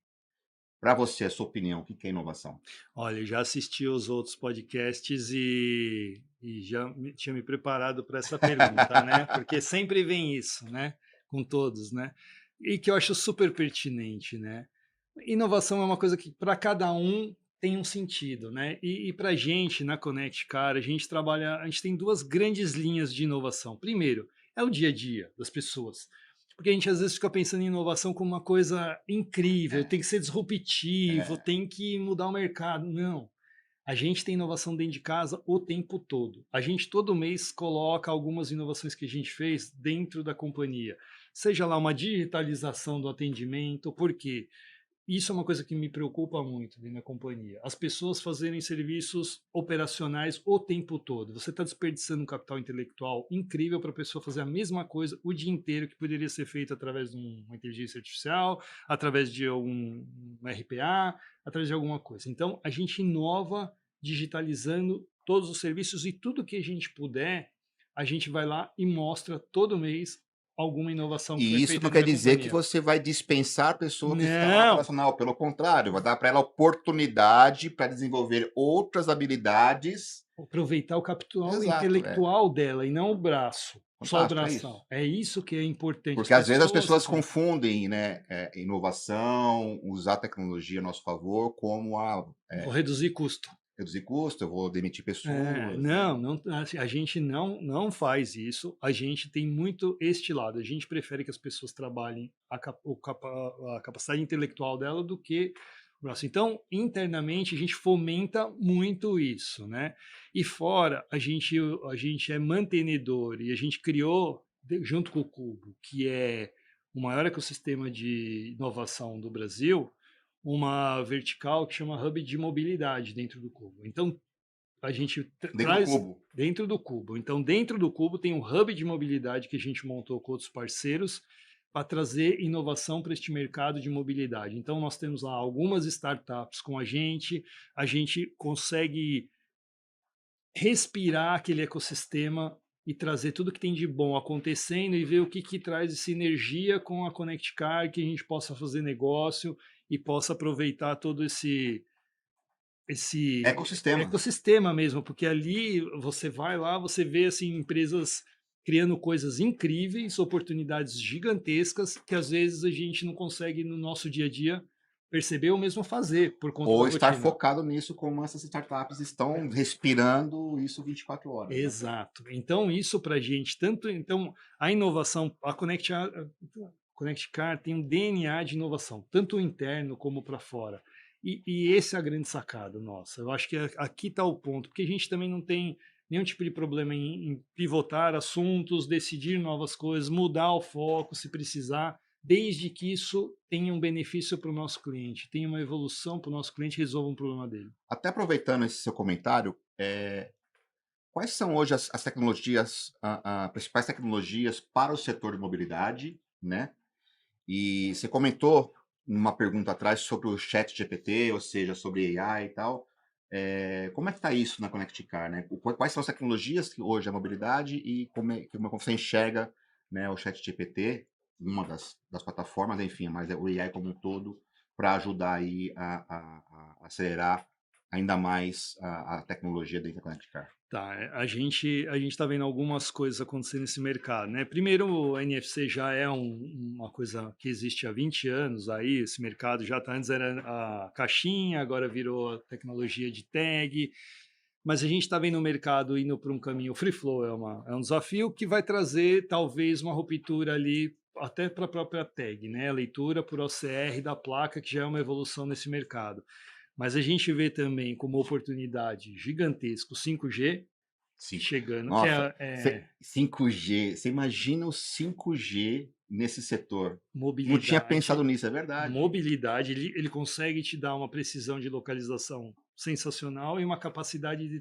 Speaker 1: Para você, a sua opinião, o que é inovação?
Speaker 2: olha, eu já assisti os outros podcasts e já tinha me preparado para essa pergunta, né? Porque sempre vem isso, né? Com todos, né? E que eu acho super pertinente, né? Inovação é uma coisa que para cada um tem um sentido, né? E para a gente na Connect Car, a gente tem duas grandes linhas de inovação. Primeiro, é o dia a dia das pessoas. Porque a gente às vezes fica pensando em inovação como uma coisa incrível,
Speaker 1: É,
Speaker 2: tem que ser disruptivo,
Speaker 1: é,
Speaker 2: tem que mudar o mercado. Não. A gente tem inovação dentro de casa o tempo todo. A gente todo mês coloca algumas inovações que a gente fez dentro da companhia. Seja lá uma digitalização do atendimento, por quê? Isso é uma coisa que me preocupa muito dentro da companhia. As pessoas fazerem serviços operacionais o tempo todo. Você está desperdiçando um capital intelectual incrível para a pessoa fazer a mesma coisa o dia inteiro que poderia ser feito através de uma inteligência artificial, através de um RPA, através de alguma coisa. Então, a gente inova digitalizando todos os serviços e tudo que a gente puder, a gente vai lá e mostra todo mês alguma inovação que foi
Speaker 1: e isso
Speaker 2: feita
Speaker 1: não
Speaker 2: dentro
Speaker 1: quer
Speaker 2: da
Speaker 1: dizer que
Speaker 2: companhia.
Speaker 1: você vai dispensar a pessoa que está lá
Speaker 2: Não,
Speaker 1: operacional. Pelo contrário, vai dar para ela oportunidade para desenvolver outras habilidades.
Speaker 2: aproveitar o capital
Speaker 1: Exato,
Speaker 2: intelectual dela e não o braço, só o
Speaker 1: fantástico, é
Speaker 2: bração.
Speaker 1: isso.
Speaker 2: É isso que é importante. As
Speaker 1: Porque às vezes as
Speaker 2: pessoas
Speaker 1: pessoas
Speaker 2: fazerem.
Speaker 1: confundem, né, inovação, usar a tecnologia a nosso favor, como
Speaker 2: Vou reduzir custo.
Speaker 1: reduzir custo, eu vou demitir
Speaker 2: É,
Speaker 1: pessoas,
Speaker 2: não, não, assim, a gente não faz isso. A gente tem muito este lado. A gente prefere que as pessoas trabalhem a capacidade intelectual dela do que o braço. Então, internamente, a gente fomenta muito isso, né? E fora, a gente é mantenedor e a gente criou, junto com o Cubo, que é o maior ecossistema de inovação do Brasil, uma vertical que chama Hub de Mobilidade dentro do Cubo. Então, a gente
Speaker 1: dentro do
Speaker 2: traz
Speaker 1: cubo.
Speaker 2: dentro do Cubo. Então, dentro do Cubo tem um hub de mobilidade que a gente montou com outros parceiros para trazer inovação para este mercado de mobilidade. Então, nós temos lá algumas startups com a gente consegue respirar aquele ecossistema e trazer tudo que tem de bom acontecendo e ver o que traz de sinergia com a Connect Car, que a gente possa fazer negócio e possa aproveitar todo esse
Speaker 1: Ecossistema.
Speaker 2: ecossistema mesmo, porque ali você vai lá, você vê assim empresas criando coisas incríveis, oportunidades gigantescas que às vezes a gente não consegue no nosso dia a dia perceber ou mesmo fazer por conta da
Speaker 1: Ou estar
Speaker 2: rotina.
Speaker 1: focado nisso, como essas startups estão respirando isso 24 horas, né.
Speaker 2: Exato. Então isso para a gente tanto então a inovação, a Connect Car tem um DNA de inovação, tanto interno como para fora. E esse é a grande sacada nossa. Eu acho que aqui está o ponto, porque a gente também não tem nenhum tipo de problema em pivotar assuntos, decidir novas coisas, mudar o foco se precisar, desde que isso tenha um benefício para o nosso cliente, tenha uma evolução para o nosso cliente, resolva um problema dele.
Speaker 1: Até aproveitando esse seu comentário, quais são hoje as tecnologias, a principais tecnologias para o setor de mobilidade, né? E você comentou numa pergunta atrás sobre o chat GPT, ou seja, sobre AI e tal. Como é que está isso na Connect Car, né? Quais são as tecnologias que hoje a mobilidade e como você enxerga, né, o chat GPT, uma das plataformas, enfim, mas é o AI como um todo, para ajudar aí a acelerar ainda mais a tecnologia dentro da Connect Car.
Speaker 2: Tá, a gente está vendo algumas coisas acontecendo nesse mercado, né. Primeiro, o NFC já é uma coisa que existe há 20 anos aí, esse mercado já tá antes era a caixinha, agora virou a tecnologia de tag, mas a gente está vendo o mercado indo para um caminho free flow, é um desafio que vai trazer talvez uma ruptura ali até para a própria tag, né, a leitura por OCR da placa, que já é uma evolução nesse mercado. Mas a gente vê também como oportunidade gigantesca o 5G
Speaker 1: Sim.
Speaker 2: chegando, que
Speaker 1: Nossa,
Speaker 2: é
Speaker 1: 5G, você imagina o 5G nesse setor? Não tinha pensado
Speaker 2: mobilidade.
Speaker 1: nisso, é verdade.
Speaker 2: Mobilidade, ele consegue te dar uma precisão de localização sensacional e uma capacidade de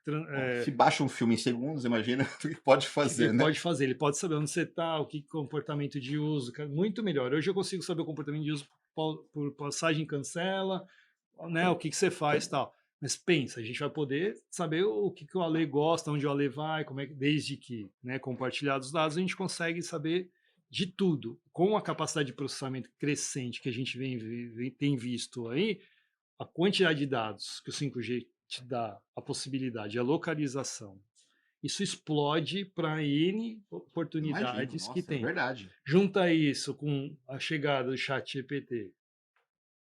Speaker 1: Bom, se baixa um filme em segundos, imagina o que pode
Speaker 2: que ele
Speaker 1: fazer, né?
Speaker 2: pode fazer, ele pode saber onde você está, o que comportamento de uso, muito melhor. Hoje eu consigo saber o comportamento de uso por passagem cancela, né, o que você faz e tal. Mas pensa, a gente vai poder saber o que o Ale gosta, onde o Ale vai, como é que, desde que, né, compartilhados os dados, a gente consegue saber de tudo. Com a capacidade de processamento crescente que a gente tem visto aí, a quantidade de dados que o 5G te dá, a possibilidade, a localização, isso explode para N
Speaker 1: Imagino,
Speaker 2: oportunidades que
Speaker 1: nossa, é
Speaker 2: tem.
Speaker 1: verdade.
Speaker 2: Junta isso com a chegada do chat GPT,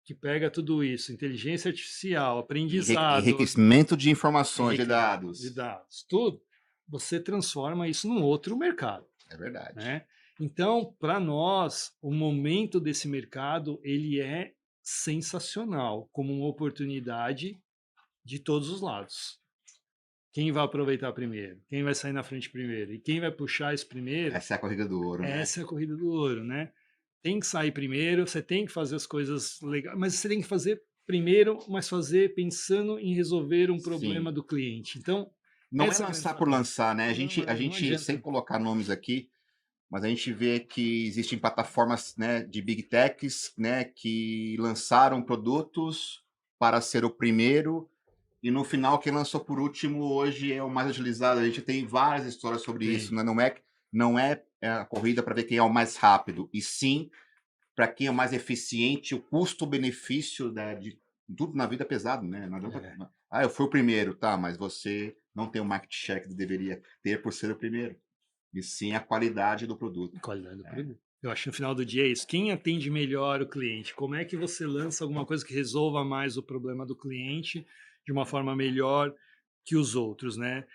Speaker 2: que pega tudo isso, inteligência artificial, aprendizado,
Speaker 1: Enriquecimento de informações, de
Speaker 2: enriquecimento de
Speaker 1: dados.
Speaker 2: dados, tudo, você transforma isso num outro mercado,
Speaker 1: É verdade.
Speaker 2: né? Então, para nós, o momento desse mercado, ele é sensacional, como uma oportunidade de todos os lados. Quem vai aproveitar primeiro? Quem vai sair na frente primeiro? E quem vai puxar isso primeiro?
Speaker 1: Essa é a corrida do ouro, né?
Speaker 2: Essa é a corrida do ouro, né? Tem que sair primeiro, você tem que fazer as coisas legais, mas você tem que fazer primeiro, mas fazer pensando em resolver um problema
Speaker 1: Sim.
Speaker 2: do cliente. Então,
Speaker 1: Não é
Speaker 2: essa é a grande
Speaker 1: lançar por
Speaker 2: sacada.
Speaker 1: lançar, né?
Speaker 2: Não,
Speaker 1: A
Speaker 2: não
Speaker 1: gente, sem
Speaker 2: adianta.
Speaker 1: colocar nomes aqui, mas a gente vê que existem plataformas, né, de big techs, né, que lançaram produtos para ser o primeiro e no final quem lançou por último hoje é o mais utilizado. A gente tem várias histórias sobre isso,
Speaker 2: Tem.
Speaker 1: né? Não é a corrida para ver quem é o mais rápido, e sim para quem é o mais eficiente, o custo-benefício de tudo na vida é pesado, né? Não adianta,
Speaker 2: É,
Speaker 1: eu fui o primeiro, tá, mas você não tem o market share que deveria ter por ser o primeiro, e sim a qualidade do produto.
Speaker 2: qualidade do
Speaker 1: É,
Speaker 2: produto. Eu acho que no final do dia é isso. Quem atende melhor o cliente? Como é que você lança alguma coisa que resolva mais o problema do cliente de uma forma melhor que os outros, né?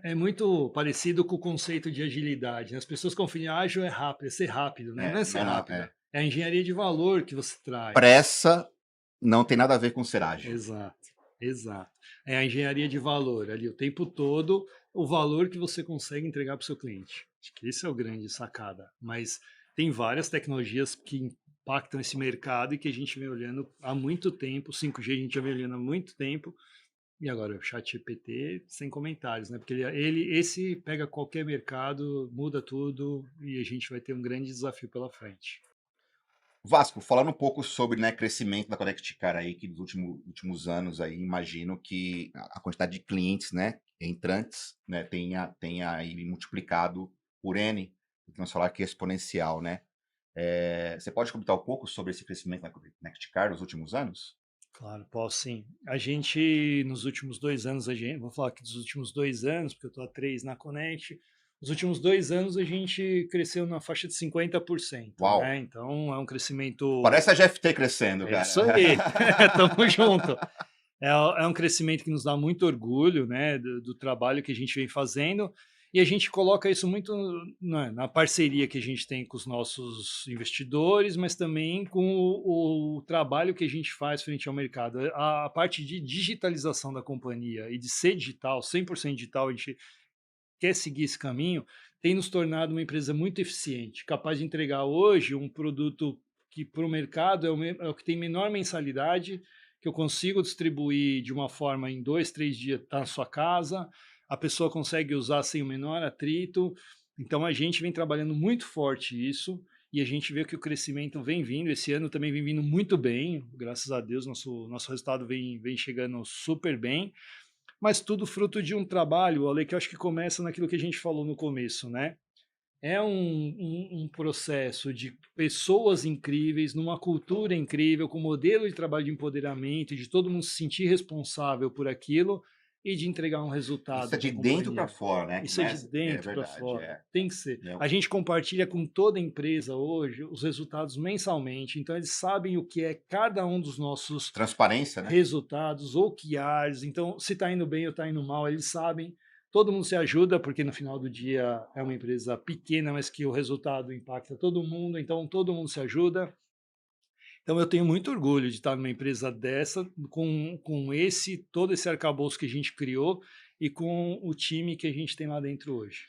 Speaker 2: É muito parecido com o conceito de agilidade, né? As pessoas confundem ágil é rápido, é ser rápido, né? Não é ser
Speaker 1: não, não,
Speaker 2: rápido, é a engenharia de valor que você traz.
Speaker 1: pressa não tem nada a ver com ser ágil.
Speaker 2: Exato, exato. É a engenharia de valor ali o tempo todo, o valor que você consegue entregar para o seu cliente. Acho que esse é o grande sacada. Mas tem várias tecnologias que impactam esse mercado e que a gente vem olhando há muito tempo. O 5G a gente já vem olhando há muito tempo. E agora o chat GPT sem comentários, né? Porque esse pega qualquer mercado, muda tudo e a gente vai ter um grande desafio pela frente.
Speaker 1: Vasco, falando um pouco sobre, né, crescimento da Connect Car aí, que nos últimos anos aí, imagino que a quantidade de clientes, né, entrantes, né, tenha aí multiplicado por N, vamos falar que é exponencial, né? Você pode comentar um pouco sobre esse crescimento na ConnectCar nos últimos anos?
Speaker 2: Claro, posso sim. A gente, nos últimos 2 anos, vou falar aqui dos últimos 2 anos, porque eu estou há 3 na Connect. Nos últimos 2 anos, a gente cresceu na faixa de 50%,
Speaker 1: Uau!
Speaker 2: né? Então, é um crescimento.
Speaker 1: Parece a GFT crescendo,
Speaker 2: É
Speaker 1: cara.
Speaker 2: isso aí, tamo junto. É um crescimento que nos dá muito orgulho, né, do trabalho que a gente vem fazendo, e a gente coloca isso muito na parceria que a gente tem com os nossos investidores, mas também com o trabalho que a gente faz frente ao mercado. A parte de digitalização da companhia e de ser digital, 100% digital, a gente quer seguir esse caminho, tem nos tornado uma empresa muito eficiente, capaz de entregar hoje um produto que para o mercado é o que tem menor mensalidade, que eu consigo distribuir de uma forma em 2, 3 dias, está na sua casa, a pessoa consegue usar sem o menor atrito. Então a gente vem trabalhando muito forte isso e a gente vê que o crescimento vem vindo. Esse ano também vem vindo muito bem, graças a Deus, nosso resultado vem chegando super bem, mas tudo fruto de um trabalho, Ale, que eu acho que começa naquilo que a gente falou no começo, né? É um processo de pessoas incríveis, numa cultura incrível, com modelo de trabalho de empoderamento, de todo mundo se sentir responsável por aquilo e de entregar um
Speaker 1: Isso é
Speaker 2: resultado para
Speaker 1: de
Speaker 2: a
Speaker 1: dentro para
Speaker 2: companhia.
Speaker 1: fora, né?
Speaker 2: Isso é de
Speaker 1: É
Speaker 2: dentro para
Speaker 1: verdade,
Speaker 2: fora, tem que ser.
Speaker 1: né?
Speaker 2: A gente compartilha com toda a empresa hoje os resultados mensalmente, então eles sabem o que é cada um dos nossos
Speaker 1: Transparência, né?
Speaker 2: resultados, OKRs. Então, se está indo bem ou está indo mal, eles sabem. Todo mundo se ajuda, porque no final do dia é uma empresa pequena, mas que o resultado impacta todo mundo, então todo mundo se ajuda. Então eu tenho muito orgulho de estar numa empresa dessa, com todo esse arcabouço que a gente criou e com o time que a gente tem lá dentro hoje.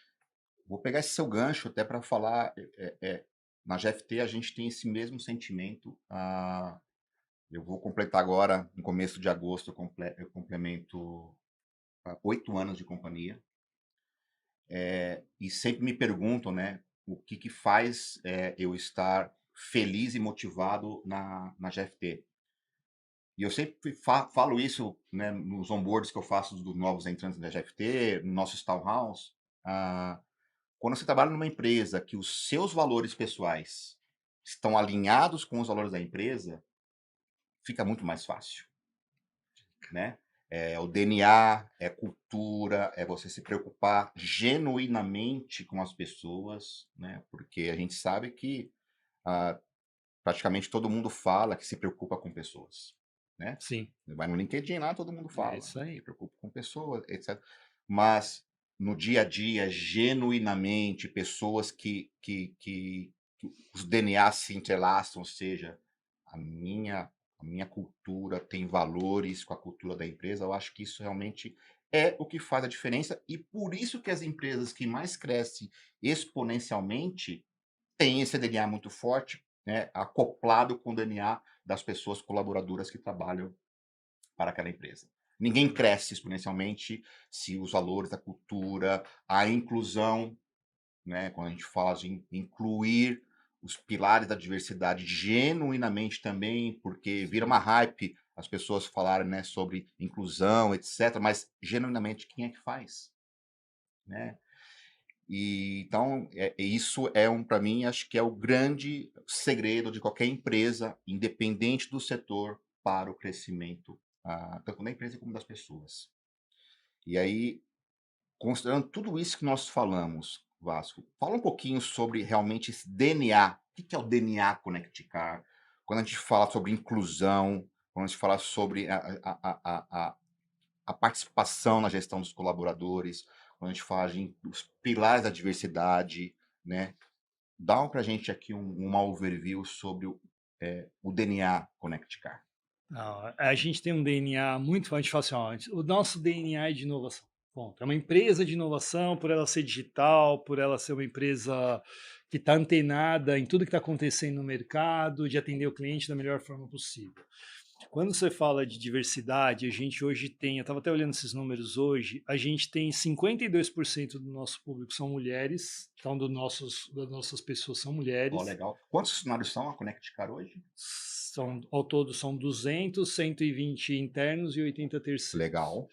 Speaker 1: Vou pegar esse seu gancho até para falar. Na GFT a gente tem esse mesmo sentimento. Eu vou completar agora, no começo de agosto, eu complemento 8 anos de companhia. E sempre me perguntam, né, o que faz eu estar feliz e motivado na GFT. E eu sempre falo isso, né, nos onboards que eu faço dos novos entrantes da GFT, no nosso Townhouse. Quando você trabalha numa empresa que os seus valores pessoais estão alinhados com os valores da empresa, fica muito mais fácil, né? É o DNA, é cultura, é você se preocupar genuinamente com as pessoas, né? Porque a gente sabe que ah, praticamente todo mundo fala que se preocupa com pessoas, né?
Speaker 2: Sim,
Speaker 1: Vai no LinkedIn lá, todo mundo
Speaker 2: é
Speaker 1: fala,
Speaker 2: isso
Speaker 1: me
Speaker 2: aí.
Speaker 1: preocupo com pessoas, etc. Mas no dia a dia, genuinamente, pessoas que os DNAs se entrelaçam, ou seja, a minha, a minha cultura tem valores com a cultura da empresa, eu acho que isso realmente é o que faz a diferença e por isso que as empresas que mais crescem exponencialmente têm esse DNA muito forte, né, acoplado com o DNA das pessoas colaboradoras que trabalham para aquela empresa. Ninguém cresce exponencialmente se os valores da cultura, a inclusão, né, quando a gente fala de incluir os pilares da diversidade genuinamente também, porque vira uma hype as pessoas falarem, né, sobre inclusão, etc., mas genuinamente quem é que faz, né? E então isso para mim acho que é o grande segredo de qualquer empresa, independente do setor, para o crescimento tanto da empresa como das pessoas. E aí, considerando tudo isso que nós falamos, Vasco, fala um pouquinho sobre realmente esse DNA. O que é o DNA Connecticar? Quando a gente fala sobre inclusão, quando a gente fala sobre a participação na gestão dos colaboradores, quando a gente fala dos pilares da diversidade, né? Dá para a gente aqui uma overview sobre o DNA Connecticar.
Speaker 2: Não, a gente tem um DNA muito forte. A gente fala assim, ó, o nosso DNA é de inovação. Ponto. É uma empresa de inovação, por ela ser digital, por ela ser uma empresa que está antenada em tudo que está acontecendo no mercado, de atender o cliente da melhor forma possível. Quando você fala de diversidade, a gente hoje tem, eu estava até olhando esses números hoje, a gente tem 52% do nosso público são mulheres, então das nossas pessoas são
Speaker 1: Ó,
Speaker 2: mulheres.
Speaker 1: legal. Quantos funcionários são a Connecticar hoje?
Speaker 2: Ao todo são 200, 120 internos e 80 terceiros.
Speaker 1: Legal.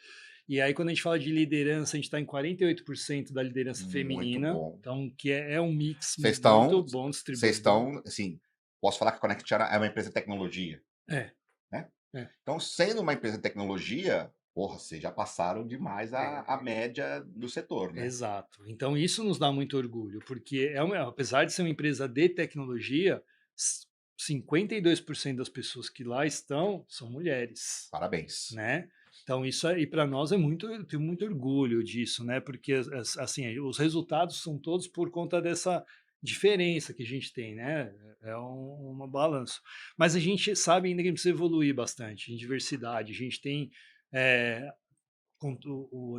Speaker 2: E aí, quando a gente fala de liderança, a gente está em 48% da liderança
Speaker 1: Muito
Speaker 2: feminina,
Speaker 1: bom.
Speaker 2: então que é um mix
Speaker 1: Vocês
Speaker 2: muito
Speaker 1: estão,
Speaker 2: bom
Speaker 1: vocês
Speaker 2: distribuído.
Speaker 1: estão, assim, posso falar que a Connectiara é uma empresa de tecnologia,
Speaker 2: É,
Speaker 1: né?
Speaker 2: é,
Speaker 1: Então, sendo uma empresa de tecnologia, porra, vocês já passaram demais a
Speaker 2: é,
Speaker 1: média do setor, né?
Speaker 2: exato. Então isso nos dá muito orgulho, porque apesar de ser uma empresa de tecnologia, 52% das pessoas que lá estão são mulheres.
Speaker 1: Parabéns.
Speaker 2: Né? Então isso aí para nós é muito, eu tenho muito orgulho disso, né? Porque assim, os resultados são todos por conta dessa diferença que a gente tem, né? É uma balanço. Mas a gente sabe ainda que a gente precisa evoluir bastante em diversidade. A gente tem a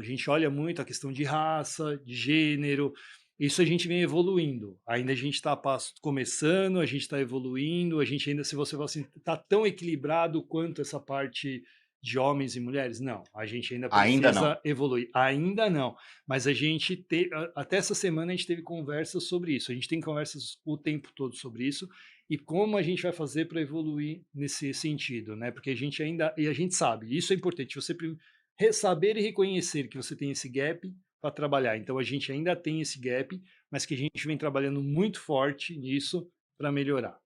Speaker 2: gente olha muito a questão de raça, de gênero, isso a gente vem evoluindo. Ainda a gente está começando, a gente está evoluindo, a gente ainda, se você falar assim, está tão equilibrado quanto essa parte de homens e mulheres? Não, a gente ainda
Speaker 1: Ainda não.
Speaker 2: precisa evoluir. Ainda não, mas a gente até essa semana a gente teve conversas sobre isso. A gente tem conversas o tempo todo sobre isso e como a gente vai fazer para evoluir nesse sentido, né? Porque a gente ainda, e a gente sabe, isso é importante, você saber e reconhecer que você tem esse gap para trabalhar. Então a gente ainda tem esse gap, mas que a gente vem trabalhando muito forte nisso para melhorar.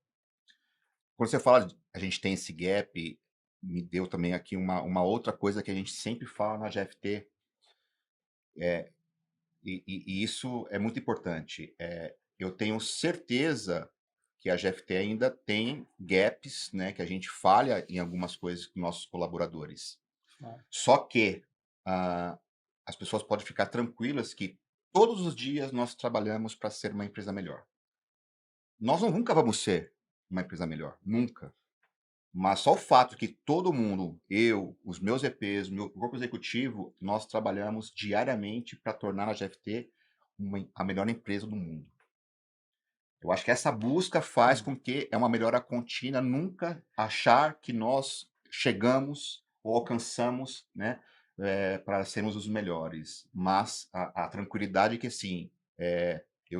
Speaker 1: Quando você fala, a gente tem esse gap, me deu também aqui uma outra coisa que a gente sempre fala na GFT, e isso é muito importante. Eu tenho certeza que a GFT ainda tem gaps, né, que a gente falha em algumas coisas com nossos colaboradores. Só que ah, as pessoas podem ficar tranquilas que todos os dias nós trabalhamos para ser uma empresa melhor. Nós nunca vamos ser uma empresa melhor, nunca. Mas só o fato que todo mundo, eu, os meus EPs, o meu corpo executivo, nós trabalhamos diariamente para tornar a GFT a melhor empresa do mundo. Eu acho que essa busca faz com que é uma melhora contínua, nunca achar que nós chegamos ou alcançamos, né, para sermos os melhores. Mas a tranquilidade é que, sim, eu,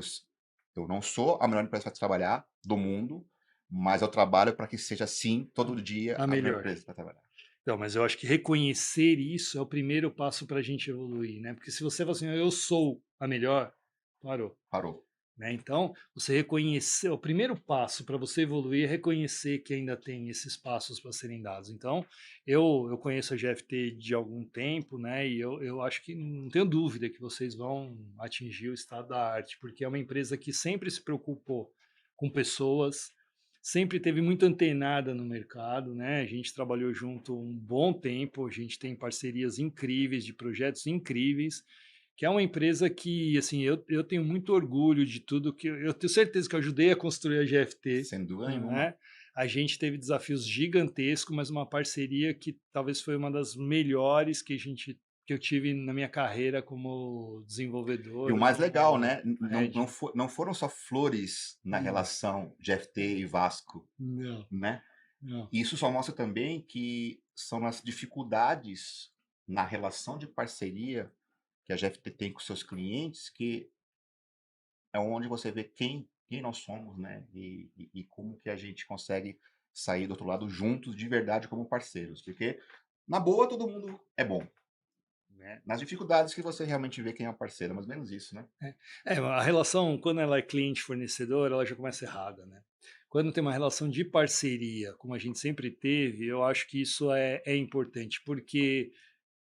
Speaker 1: eu não sou a melhor empresa para trabalhar do mundo, mas eu trabalho para que seja, sim, todo dia
Speaker 2: A
Speaker 1: a melhor
Speaker 2: melhor.
Speaker 1: empresa para trabalhar.
Speaker 2: Então, mas eu acho que reconhecer isso é o primeiro passo para a gente evoluir, né? Porque se você fala assim, eu sou a melhor, parou.
Speaker 1: Parou.
Speaker 2: Né? Então, você reconhecer, o primeiro passo para você evoluir é reconhecer que ainda tem esses passos para serem dados. Então, eu conheço a GFT de algum tempo, né? E eu acho que não tenho dúvida que vocês vão atingir o estado da arte, porque é uma empresa que sempre se preocupou com pessoas, sempre teve muito antenada no mercado, né? A gente trabalhou junto um bom tempo, a gente tem parcerias incríveis, de projetos incríveis, que é uma empresa que, assim, eu tenho muito orgulho de tudo que eu tenho certeza que eu ajudei a construir a GFT,
Speaker 1: Sem dúvida nenhuma.
Speaker 2: né? A gente teve desafios gigantescos, mas uma parceria que talvez foi uma das melhores que eu tive na minha carreira como
Speaker 1: E o
Speaker 2: desenvolvedor,
Speaker 1: mais legal,
Speaker 2: como
Speaker 1: né? Não,
Speaker 2: head.
Speaker 1: não foram só flores na
Speaker 2: Não,
Speaker 1: relação GFT e Vasco,
Speaker 2: não,
Speaker 1: né?
Speaker 2: não.
Speaker 1: Isso só mostra também que são as dificuldades na relação de parceria que a GFT tem com seus clientes, que é onde você vê quem nós somos, né? E como que a gente consegue sair do outro lado juntos, de verdade, como parceiros. Porque, na boa, todo mundo é bom. Né? Nas dificuldades que você realmente vê quem é o parceiro, mais ou menos isso, né?
Speaker 2: A relação, quando ela é cliente-fornecedor, ela já começa errada, né? Quando tem uma relação de parceria, como a gente sempre teve, eu acho que isso é importante, porque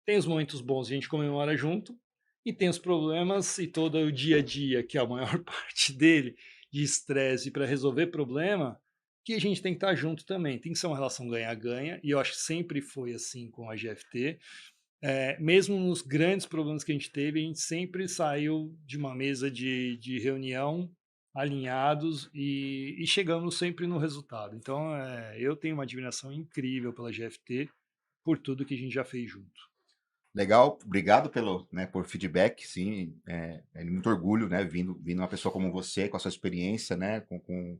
Speaker 2: tem os momentos bons, a gente comemora junto, e tem os problemas e todo o dia a dia, que é a maior parte dele, de estresse para resolver problema, que a gente tem que estar junto também. Tem que ser uma relação ganha-ganha, e eu acho que sempre foi assim com a GFT. Mesmo nos grandes problemas que a gente teve, a gente sempre saiu de uma mesa de reunião alinhados e chegamos sempre no resultado. Então, eu tenho uma admiração incrível pela GFT por tudo que a gente já fez junto.
Speaker 1: Legal, obrigado por feedback, sim, é muito orgulho, né, vindo uma pessoa como você, com a sua experiência, né, com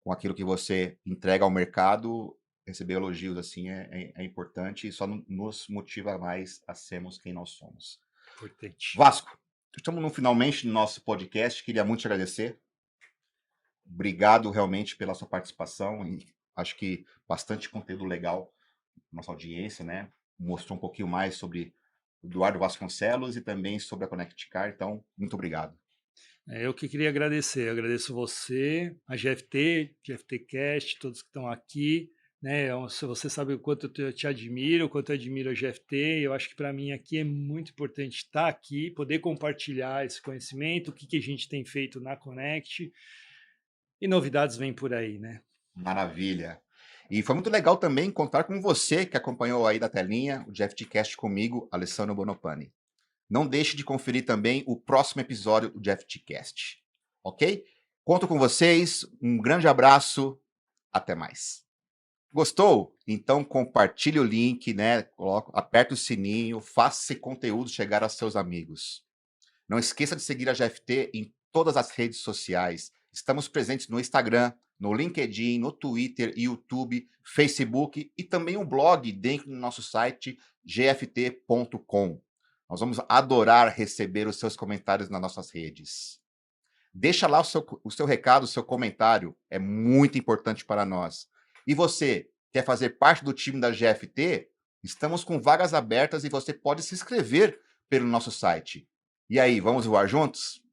Speaker 1: aquilo que você entrega ao mercado, receber elogios assim é importante e só nos motiva mais a sermos quem nós somos.
Speaker 2: Importante.
Speaker 1: Vasco, estamos no finalmente do nosso podcast, queria muito te agradecer, obrigado realmente pela sua participação e acho que bastante conteúdo legal, nossa audiência, né, mostrou um pouquinho mais sobre Eduardo Vasconcelos, e também sobre a Connect Car. Então, muito obrigado.
Speaker 2: Eu que queria agradecer. Eu agradeço você, a GFT, GFTcast, todos que estão aqui. Né? Se você sabe o quanto eu te admiro, o quanto eu admiro a GFT, eu acho que para mim aqui é muito importante estar aqui, poder compartilhar esse conhecimento, o que a gente tem feito na Connect, e novidades vêm por aí, né?
Speaker 1: Maravilha. E foi muito legal também contar com você que acompanhou aí da telinha o GFTcast comigo, Alessandro Bonopani. Não deixe de conferir também o próximo episódio do GFTcast, ok? Conto com vocês, um grande abraço, até mais. Gostou? Então compartilhe o link, né? Aperta o sininho, faça esse conteúdo chegar aos seus amigos. Não esqueça de seguir a GFT em todas as redes sociais. Estamos presentes no Instagram, no LinkedIn, no Twitter, YouTube, Facebook e também um blog dentro do nosso site gft.com. Nós vamos adorar receber os seus comentários nas nossas redes. Deixa lá o seu recado, o seu comentário. É muito importante para nós. E você, quer fazer parte do time da GFT? Estamos com vagas abertas e você pode se inscrever pelo nosso site. E aí, vamos voar juntos?